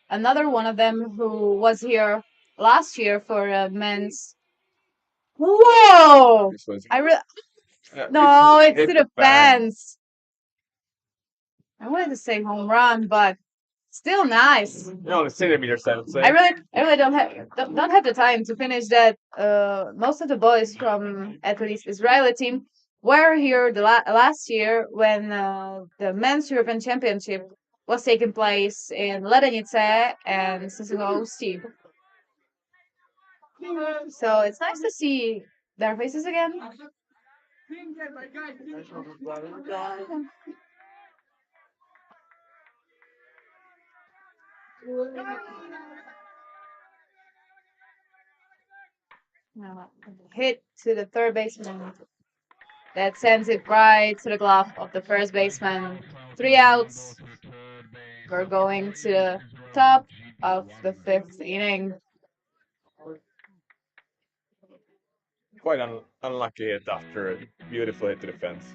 another one of them who was here last year for men's. Whoa! I really no, it's to the fence. I wanted to say home run, but still nice. No, the centimeter sense. I really don't have the time to finish that. Most of the boys from at least Israeli team were here the last year when the men's European Championship was taking place in Ledenice and Sisugousti. So it's nice to see their faces again. Hit to the third baseman. That sends it right to the glove of the first baseman. 3 outs. We're going to the top of the fifth inning. Quite unlucky hit after a beautiful hit to the fence.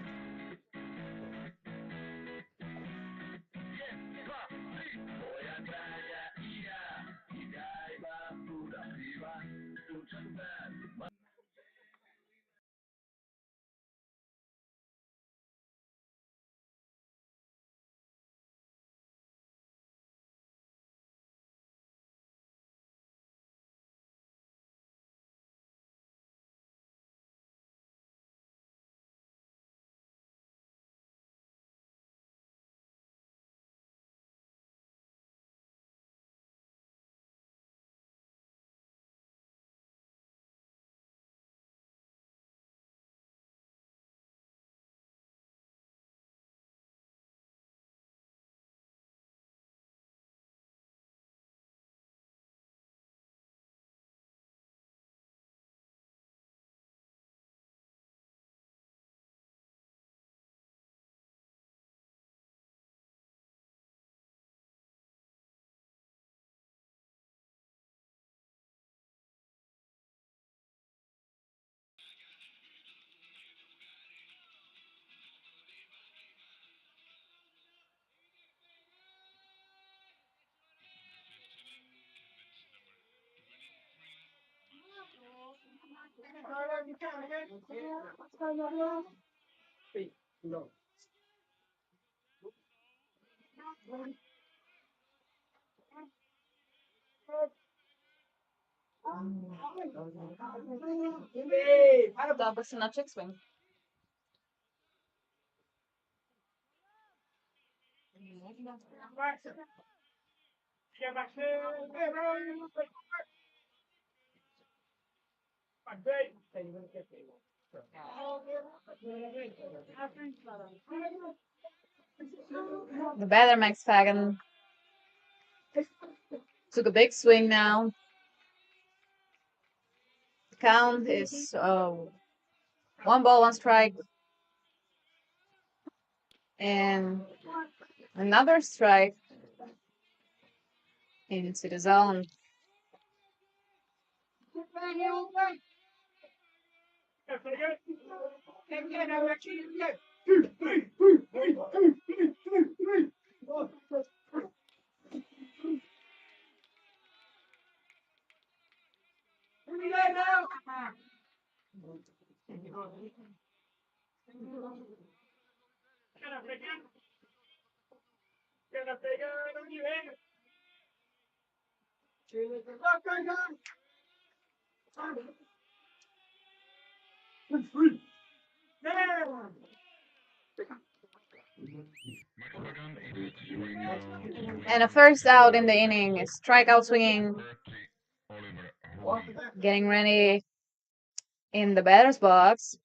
Double na check swing. Max. Yeah, Max. Hey, bro. Max, hey. The batter Max Fagan took a big swing now. The count is 1 ball, 1 strike, and another strike into the zone. And a first out in the inning, strikeout swinging, getting ready in the batter's box.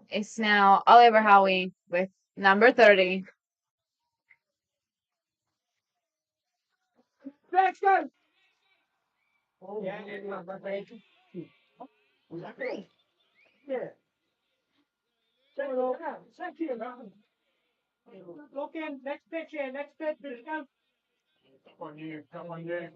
It's now Oliver Howie with number 30. Let's go. Yeah. Look in, next pitch here, next pitch, go. Come on, you, come on, you.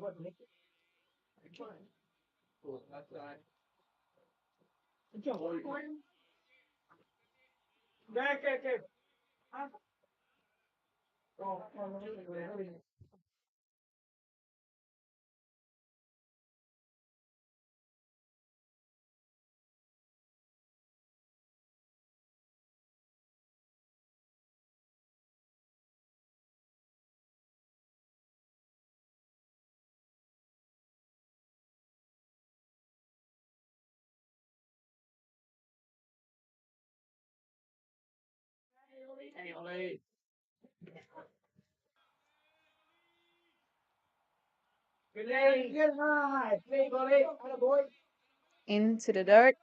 Okay. Into the dirt.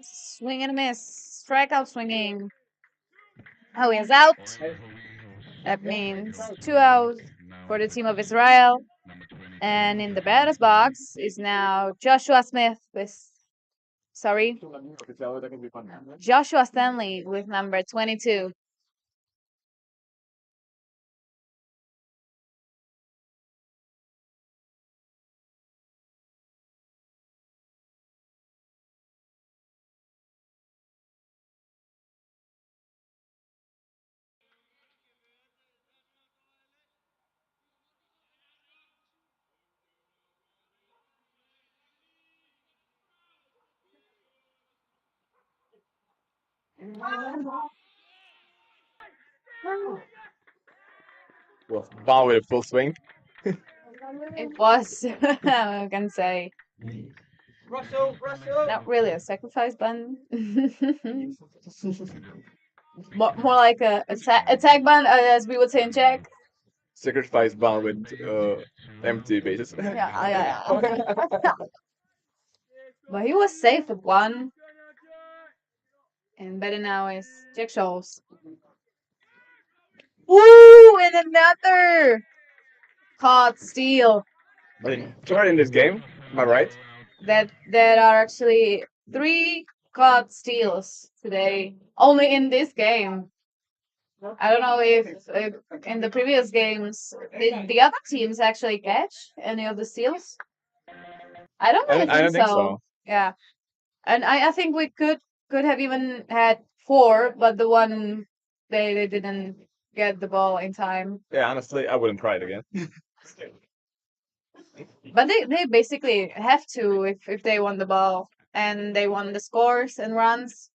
Swing and a miss. Strikeout swinging. Howie is out. That means 2 outs for the team of Israel. And in the batter's box is now Joshua Smith with, sorry, Joshua Stanley with number 22. Was ball with a full swing. It was, I can say, not really a sacrifice button. More like a tag button, as we would say in Czech. Sacrifice ball with empty bases. Yeah. But he was safe with one. And better now is Jack Scholes. Ooh, and another caught steal. But in third in this game, am I right? That are actually 3 caught steals today, only in this game. I don't know if in the previous games did the other teams actually catch any of the steals. I don't really I think don't think so. so. Yeah, and I think we could have even had 4, but the one they didn't get the ball in time. Yeah, honestly, I wouldn't try it again. But they basically have to if they want the ball. and they won the scores and runs.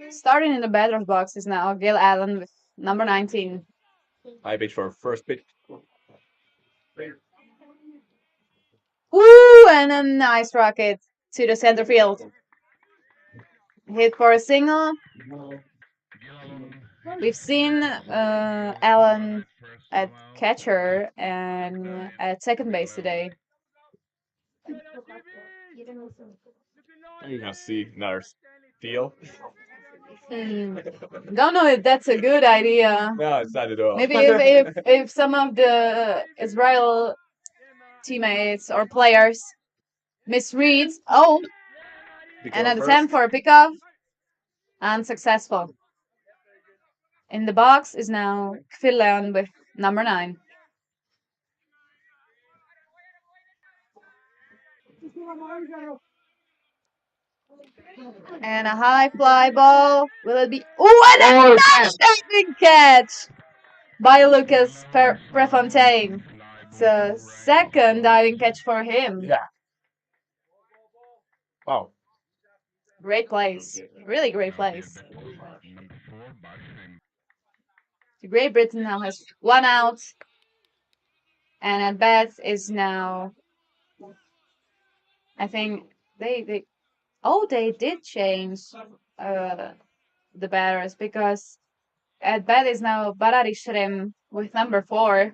Starting in the batter's box is now Gil Allen with number 19. High pitch for first pitch. Woo! And a nice rocket to the center field. Hit for a single. We've seen Allen at catcher and at second base today. You can see another steal. Don't know if that's a good idea. No, it's not at all. Maybe if some of the Israel teammates or players misreads. Oh, and an attempt for a pickoff. Unsuccessful. In the box is now Finland with number 9. And a high fly ball. Will it be? Oh, and a nice diving catch by Lucas Prefontaine. It's a second diving catch for him. Yeah. Wow. Great plays. Really great plays. Great Britain now has 1 out. And at bat is now, I think they did change the batters, because at bat is now Barari Shrem with number 4.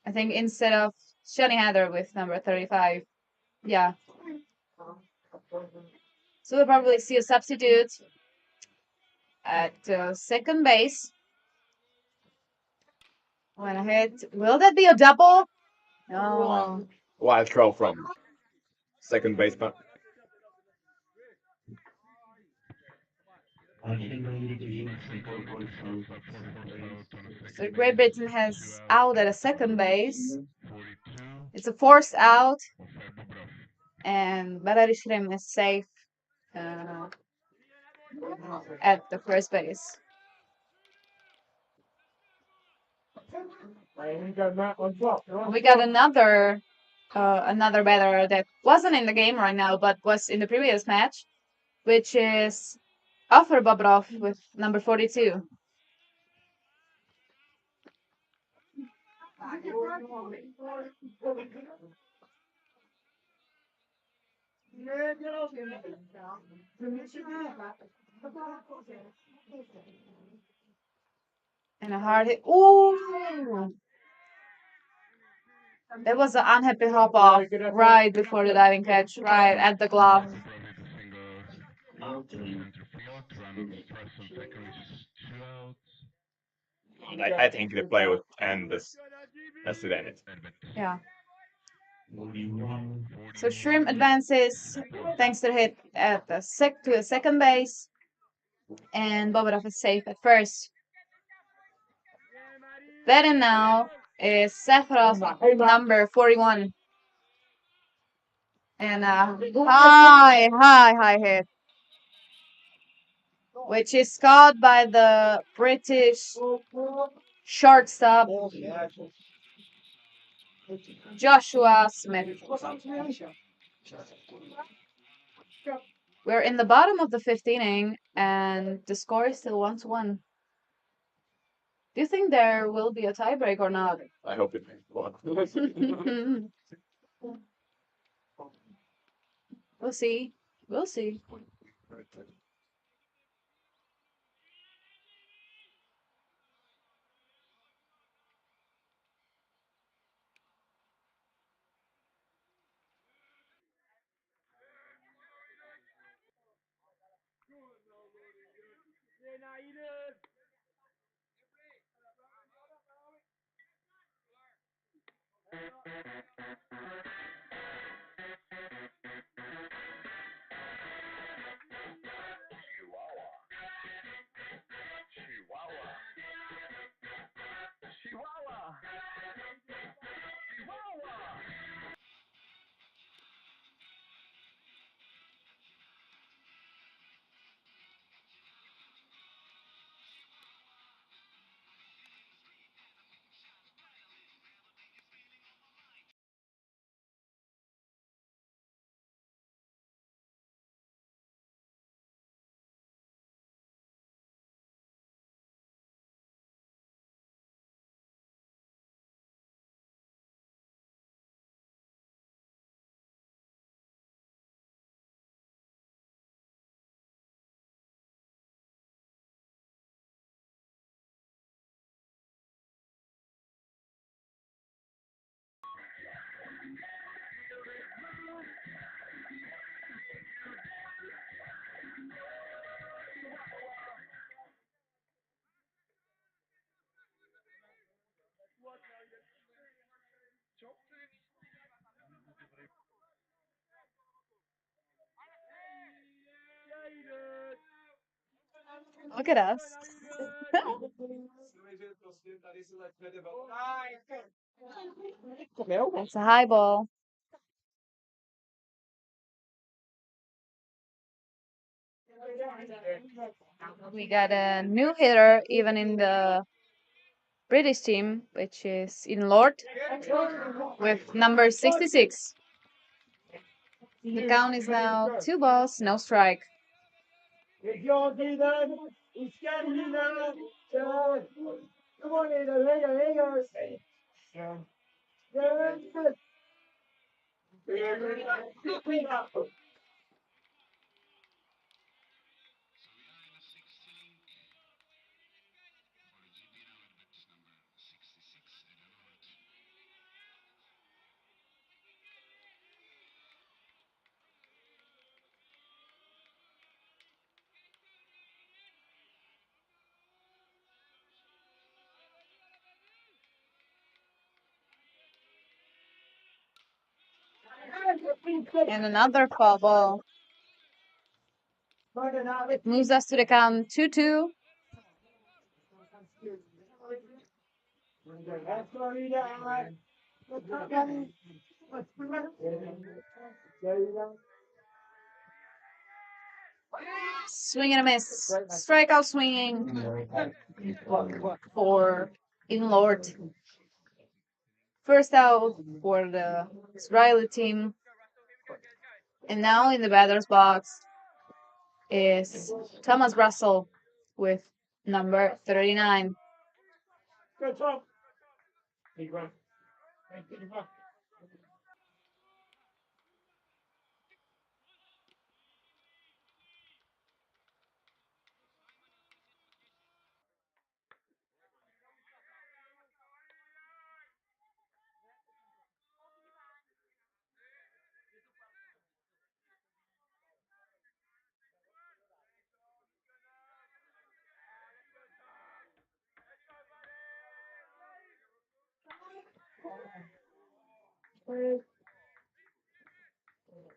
I think instead of Shani Heather with number 35. Yeah. So we'll probably see a substitute at second base. Went ahead. Will that be a double? No. Wild throw from second baseman. So Great Britain has out at a second base. It's a forced out, and Barari Shrem is safe at the first base. We got another batter that wasn't in the game right now, but was in the previous match, which is Arthur Bobrov with number 42. And a hard hit. Ooh! That was an unhappy hop off right before the diving catch, right at the glove. Center field, run on first and second is 2 outs. I think the play would end as it ended. Yeah. 41. So Shrimp advances thanks to the hit at the to the second base, and Bobadov is safe at first. Batting now is Sephiroth, number 41. And a high hit, which is caught by the British shortstop Joshua Smith. We're in the bottom of the fifth inning, and the score is still 1-1. Do you think there will be a tiebreak or not? I hope it won. We'll see. We'll see. Look at us. It's a high ball. We got a new hitter even in the British team, which is in Lord with number 66. The count is now 2 balls, no strike. And another foul ball. It moves us to the count 2-2. Swing and a miss. Strikeout swinging for in Lord. First out for the Israeli team. And now in the batter's box is Thomas Russell with number 39.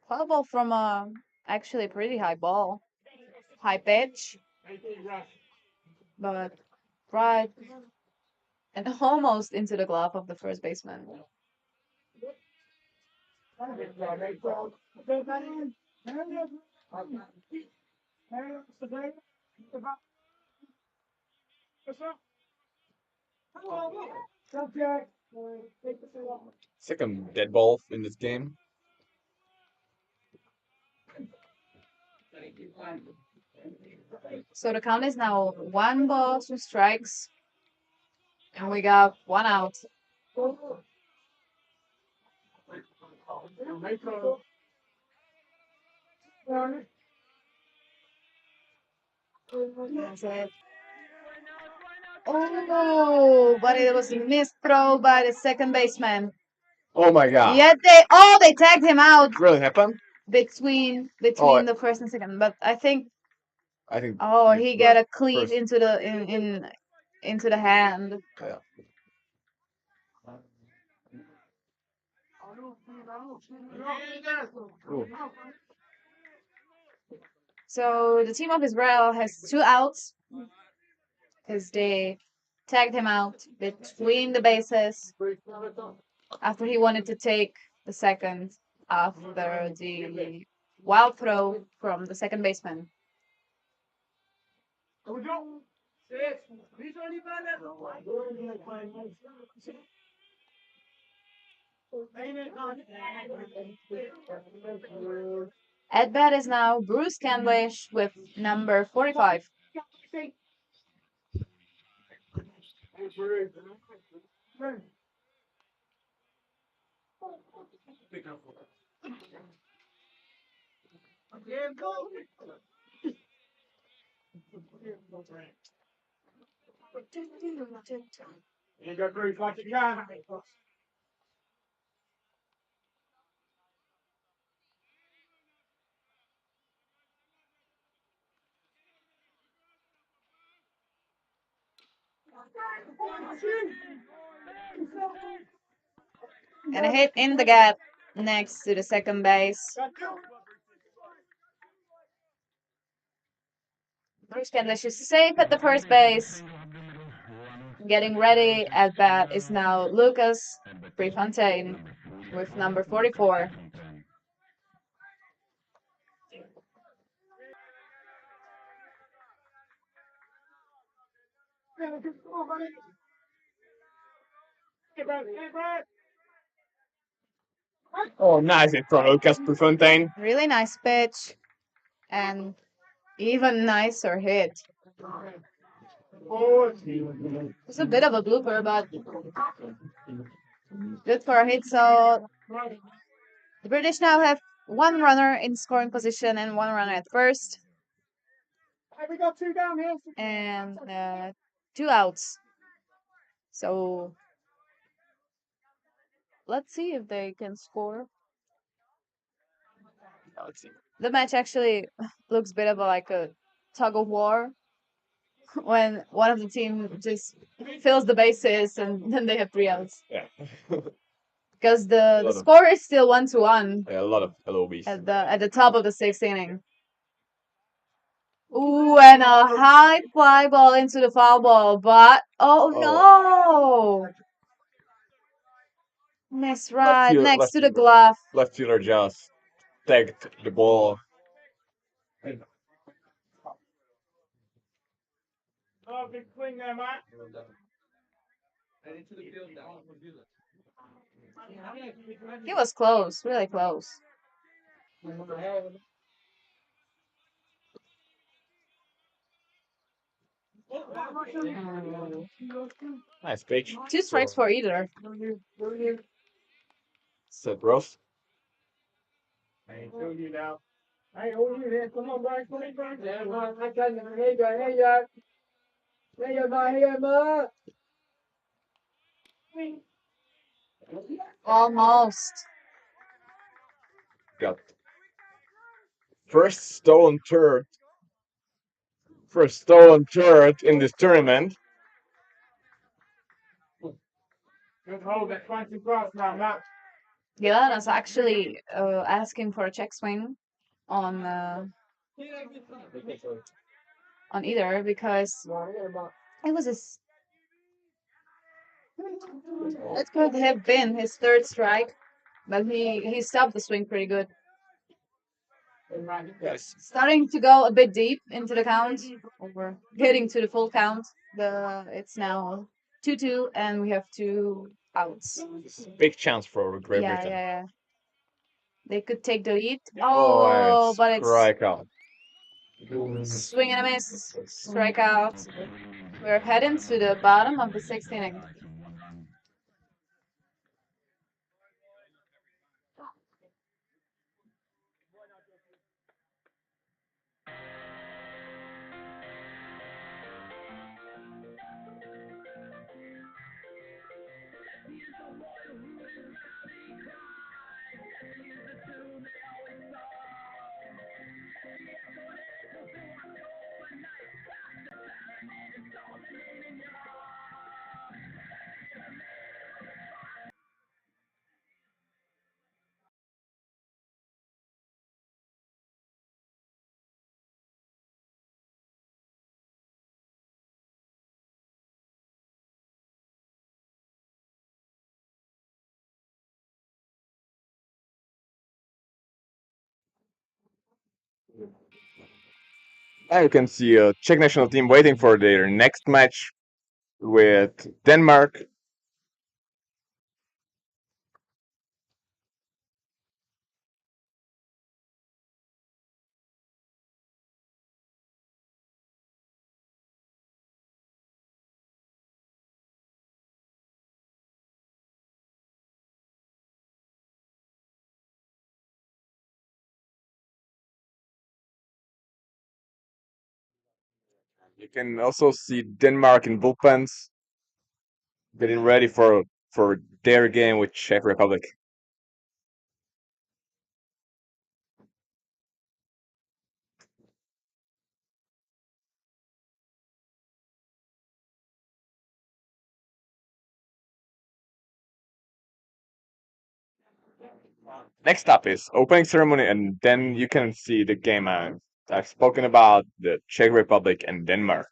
Foul ball from a actually pretty high ball, high pitch, but right and almost into the glove of the first baseman. Second dead ball in this game. So the count is now 1 ball, 2 strikes, and we got 1 out. That's it. Oh, but it was a missed throw by the second baseman. Oh my god. Yet they tagged him out Really happened? between Oh, the first and second. But I think I think. he got a cleat first. into the into the hand. Yeah. Ooh. So the team of Israel has 2 outs because they tagged him out between the bases after he wanted to take the second after the wild throw from the second baseman. At bat is now Bruce Candlish with number 45. You got Bruce like you can. And a hit in the gap next to the second base. Bruce Candlish is safe at the first base. Getting ready at bat is now Lucas Prefontaine with number 44. Oh, nice hit from Lucas Prefontaine. Really nice pitch and even nicer hit. It's a bit of a blooper, but good for a hit. So the British now have 1 runner in scoring position and 1 runner at first. We got 2 down here. And 2 outs. So let's see if they can score. Let's see. The match actually looks a bit of like a tug of war when one of the team just fills the bases and then they have 3 outs. Yeah. Because the score is still 1-1. Yeah, a lot of LOBs. At the top of the 6th inning. Ooh, and a high fly ball into the foul ball, but no! Miss right next to the glove. Left fielder just tagged the ball. Oh, big swing there, Matt. He was close, really close. Nice pitch. 2 strikes for either. Set Ross. I told you now. I hold you here. Come on, Brian. Come on, Brian. Yeah, man. I can. Here you go. Here you go. Here you go, here you go. Almost. Got first stolen third. First stolen third in this tournament. Good hold. That 20 plus now, Matt. Gilanos actually asking for a check swing on either because it was his. It could have been his third strike, but he stopped the swing pretty good. Yes. Starting to go a bit deep into the count, or getting to the full count. It's now 2-2, and we have two outs. Big chance for Great Yeah, yeah, Britain. yeah. They could take the lead. Oh, and Oh, but it's strike out. swing and a miss, strikeout. We're heading to the bottom of the sixth inning. And you can see a Czech national team waiting for their next match with Denmark. You can also see Denmark in bullpens getting ready for their game with Czech Republic. Next up is opening ceremony, and then you can see the game I've spoken about, the Czech Republic and Denmark.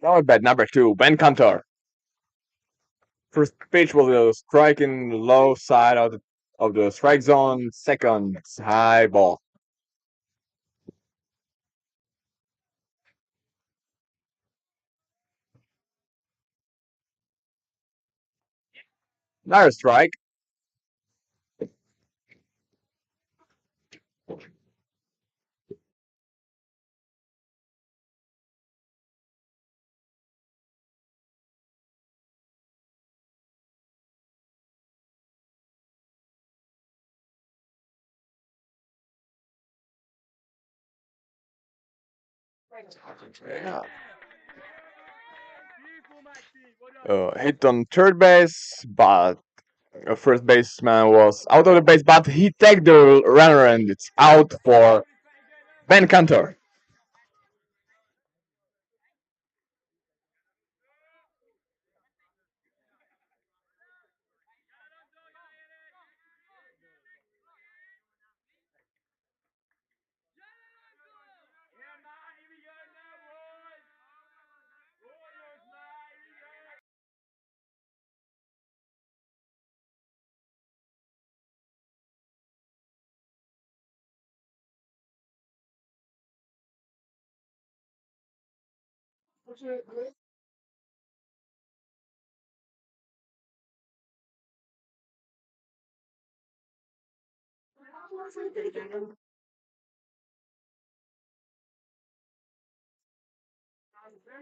Now at bat number 2, Ben Cantor. First pitch was a strike in the low side of the strike zone. Second, high ball. Another strike. Yeah. Hit on third base, but first baseman was out of the base, but he tagged the runner and it's out for Ben Cantor.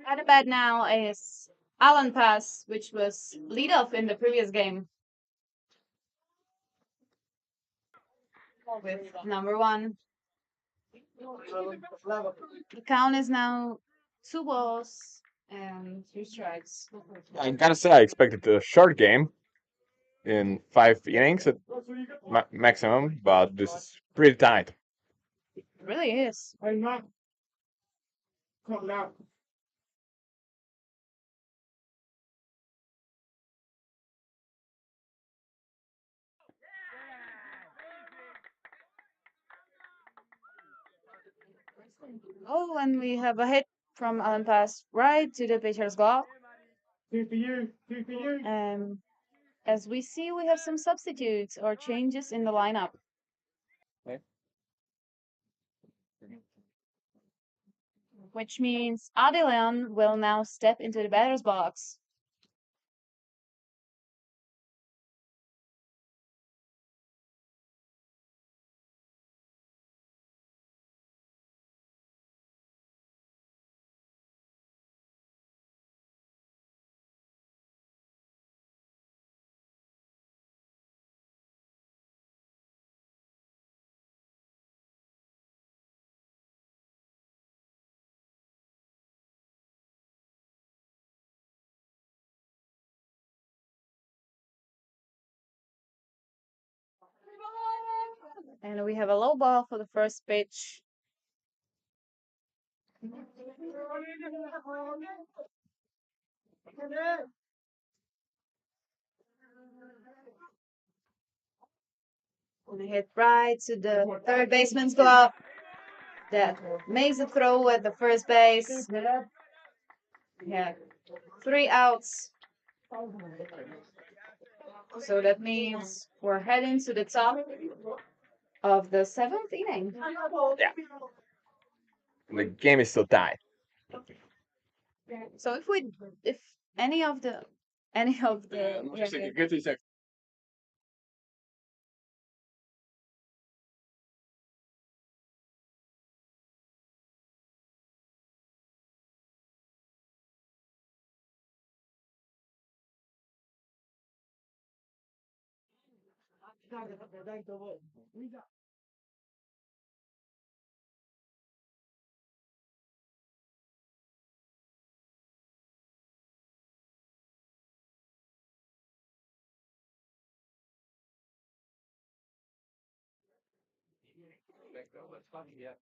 At the bat now is Alan Pass, which was lead off in the previous game with number one. The count is now 2 balls and 3 strikes. I gotta say, I expected a short game in 5 innings at maximum, but this is pretty tight. It really is. Hey, Matt. Come now. Oh, and we have a hit from Alan Pass right to the pitcher's glove. Two for you. Two for you. As we see, we have some substitutes or changes in the lineup. Which means Adelian will now step into the batter's box. And we have a low ball for the first pitch. And a hit right to the third baseman's glove. That makes a throw at the first base. Yeah, 3 outs. So that means we're heading to the top of the 7th inning. Yeah. The game is still tied. So if any of the yeah.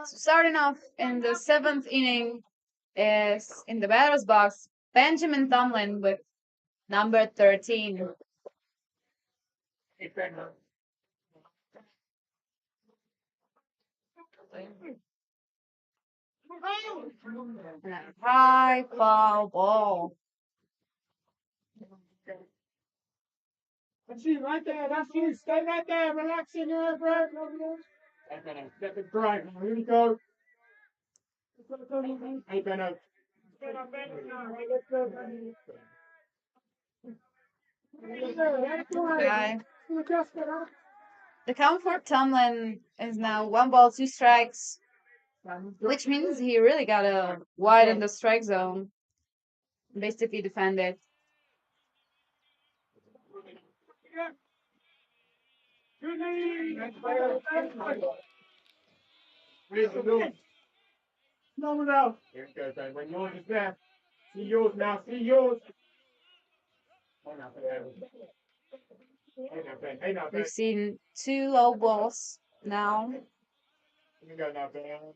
So starting off in the 7th inning is in the batter's box Benjamin Tomlin with number 13. And a high foul ball. That's you right there. That's you. Stay right there. Relaxing your breath. Step it right. Now, here we go. Hey, Benno. Let's go. Okay. The count for Tomlin is now 1 ball, 2 strikes, which means he really got to widen the strike zone, basically defend it. Phenomenal. Here it goes, Ben. When yours is there. See yours now. See yours. Oh, no, Ben. Hey, now, Ben. Hey, now, Ben. We've seen 2 low balls now. Here we go now, Ben.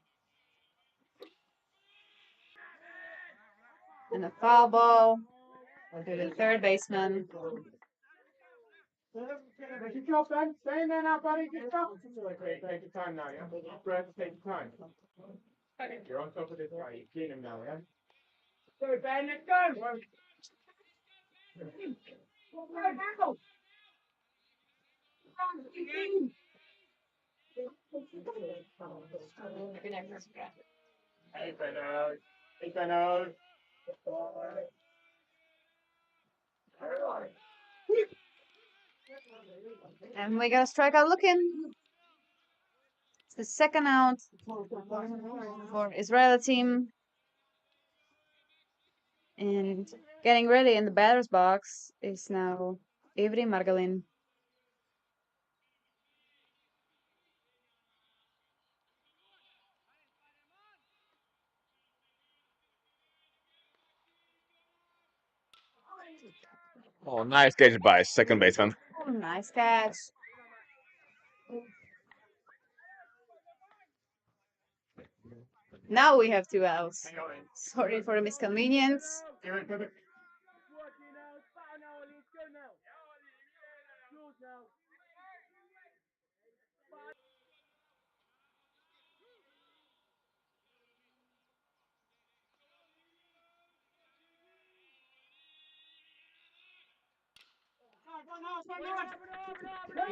And a foul ball to the third baseman. Good job, Ben. Stay in there now, buddy. Good job. Okay, take your time now, yeah? Deep breath, take your time. You're on top of this guy. You're clean him now, yeah? Go, Ben. Let's go. Hey, Benno. Hey, Benno. And we got a strikeout looking. It's the second out for Israeli team. And getting ready in the batter's box is now Ivry Margalin. Oh, nice catch by second baseman. Oh, nice catch. Now we have 2 outs. Sorry for the misconvenience.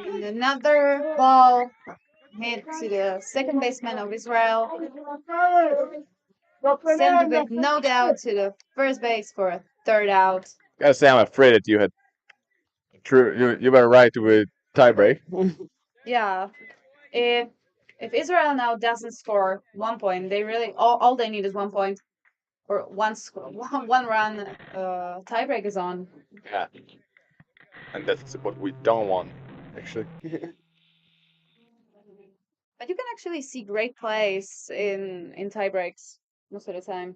And another ball hit to the second baseman of Israel. Sent with no doubt to the first base for a third out. Gotta say, I'm afraid that you had true. You were right with tiebreak. Yeah, if Israel now doesn't score 1 point, they really all they need is 1 point or one run. Tiebreak is on. Yeah, and that's what we don't want, actually. But you can actually see great plays in tiebreaks most of the time.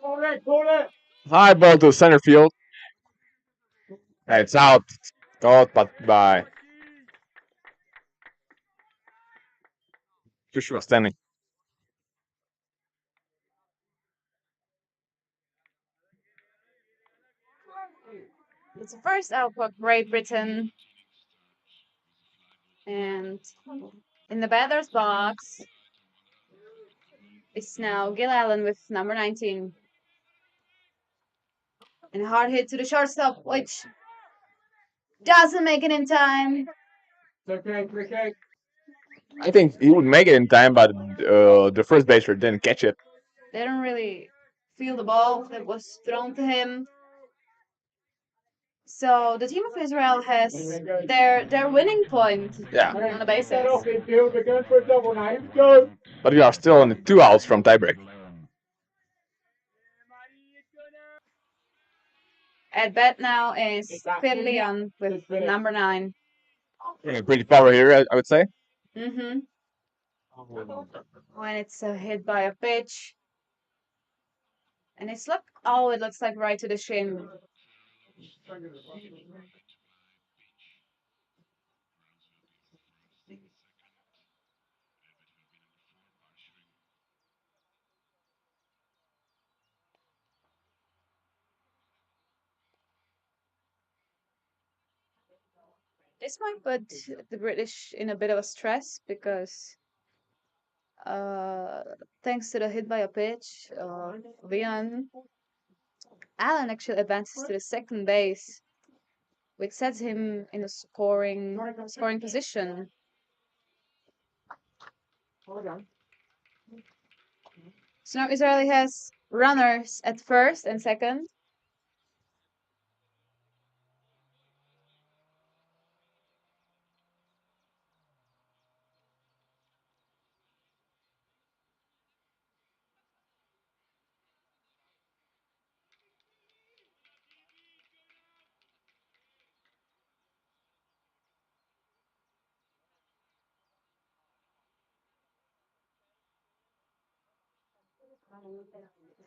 Call it. High ball to center field. It's out. Caught by Joshua standing. It's the first out for Great Britain. And in the batter's box is now Gil Allen with number 19. And a hard hit to the shortstop, which doesn't make it in time. Okay. I think he would make it in time, but the first baser didn't catch it. They don't really feel the ball that was thrown to him. So the team of Israel has their winning point Yeah. on the bases. Infield, we're going for a double now. Here we go. But we are still only 2 outs from tiebreak. At bat now is Phil Leon with number 9. Pretty power here, I would say. Mm-hmm. When it's hit by a pitch. And it looks like right to the shin. This might put the British in a bit of a stress because uh, thanks to the hit by a pitch, Leon Allen actually advances to the second base, which sets him in a scoring position. So now Israeli has runners at first and second.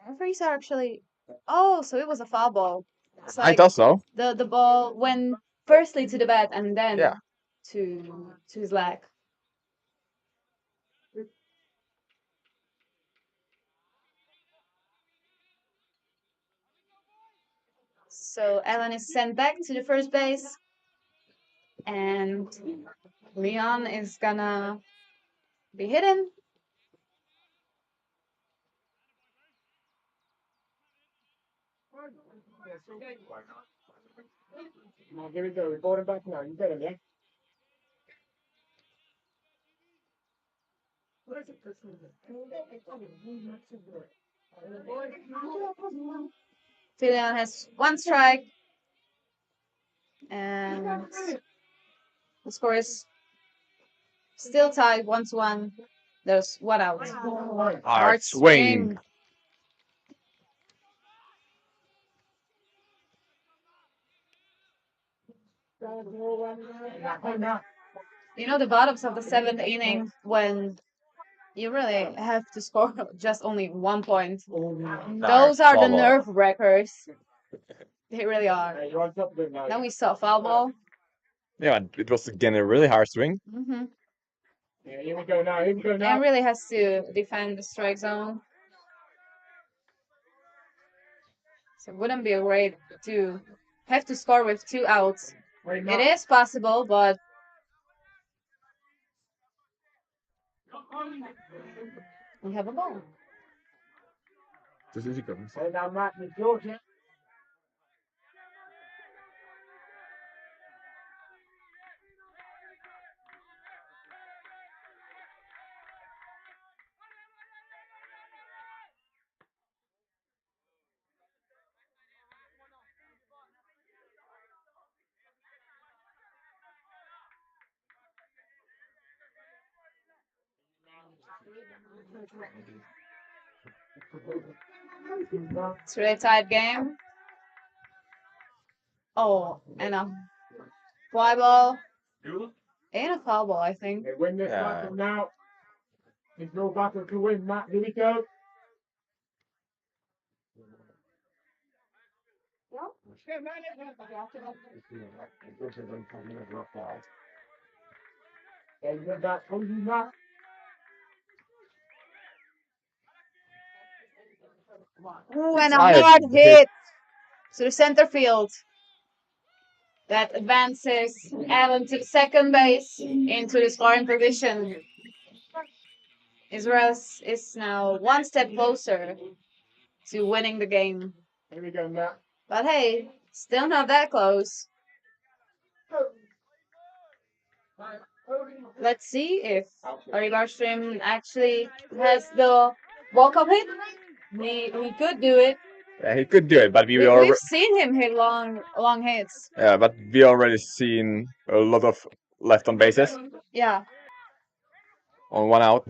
Referees are actually. Oh, so it was a foul ball. It's I like thought so. the ball went firstly to the bat and then Yeah. to his leg. So Allen is sent back to the first base, and Leon is gonna be hidden. Here we go. We're going back now. You get him, yeah? Leon has one strike, and the score is still tied 1-1. There's one out. Hard swing. You know the bottoms of the seventh inning when you really have to score just only 1 point. Those are the nerve wreckers. They really are. You're on top of it now. Now we saw foul ball. Yeah, it was again a really hard swing. Mm-hmm. Yeah, here we go now. Here we go now. And really has to defend the strike zone. So it wouldn't be great to have to score with 2 outs. It is possible, but we have a ball. And now Matt with Georgia. It's a really tight game. Oh, and a fly ball and a foul ball, I think. They win this battle now. There's no battle to win, Matt. Here we go. And with that, hold you, Matt. Ooh, and a hard hit to the center field. That advances Allen to the second base into the scoring position. Israel is now one step closer to winning the game. Here we go, Matt. But hey, still not that close. Let's see if Ari Barstrom actually has the walk-up hit. He could do it. Yeah, he could do it, but We've seen him hit long hits. yeah, but we already seen a lot of left on bases Yeah. on one out.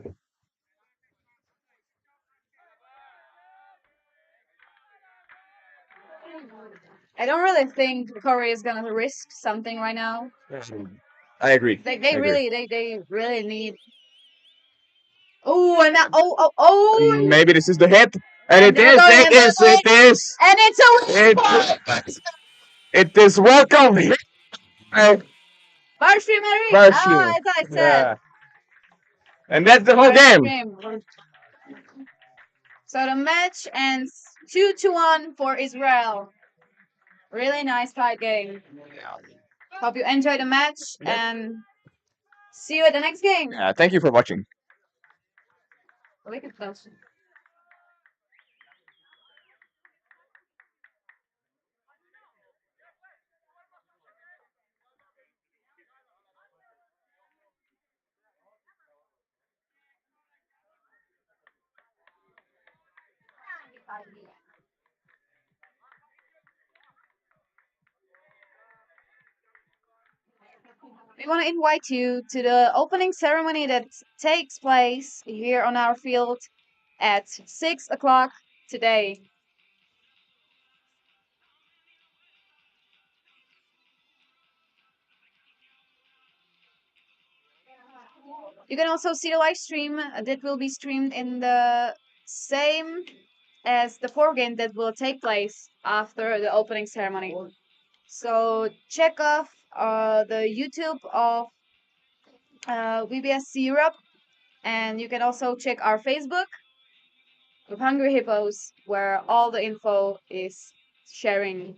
I don't really think Corey is gonna risk something right now. I agree. They I agree. really they really need. Oh, and that, oh, Maybe this is the hit, and and it they're is. going It and they're is. going, It is. and it's a It is welcome. Barstream, Harry. Partially. Ah, as I said, Yeah. And that's the whole game. Barstream. So the match ends 2-1 for Israel. Really nice tight game. Hope you enjoy the match and see you at the next game. Thank you for watching. We want to invite you to the opening ceremony that takes place here on our field at 6 o'clock today. You can also see the live stream that will be streamed in the same as the foregame that will take place after the opening ceremony. So check off the YouTube of VBS Europe, and you can also check our Facebook of Hungry Hippos, where all the info is sharing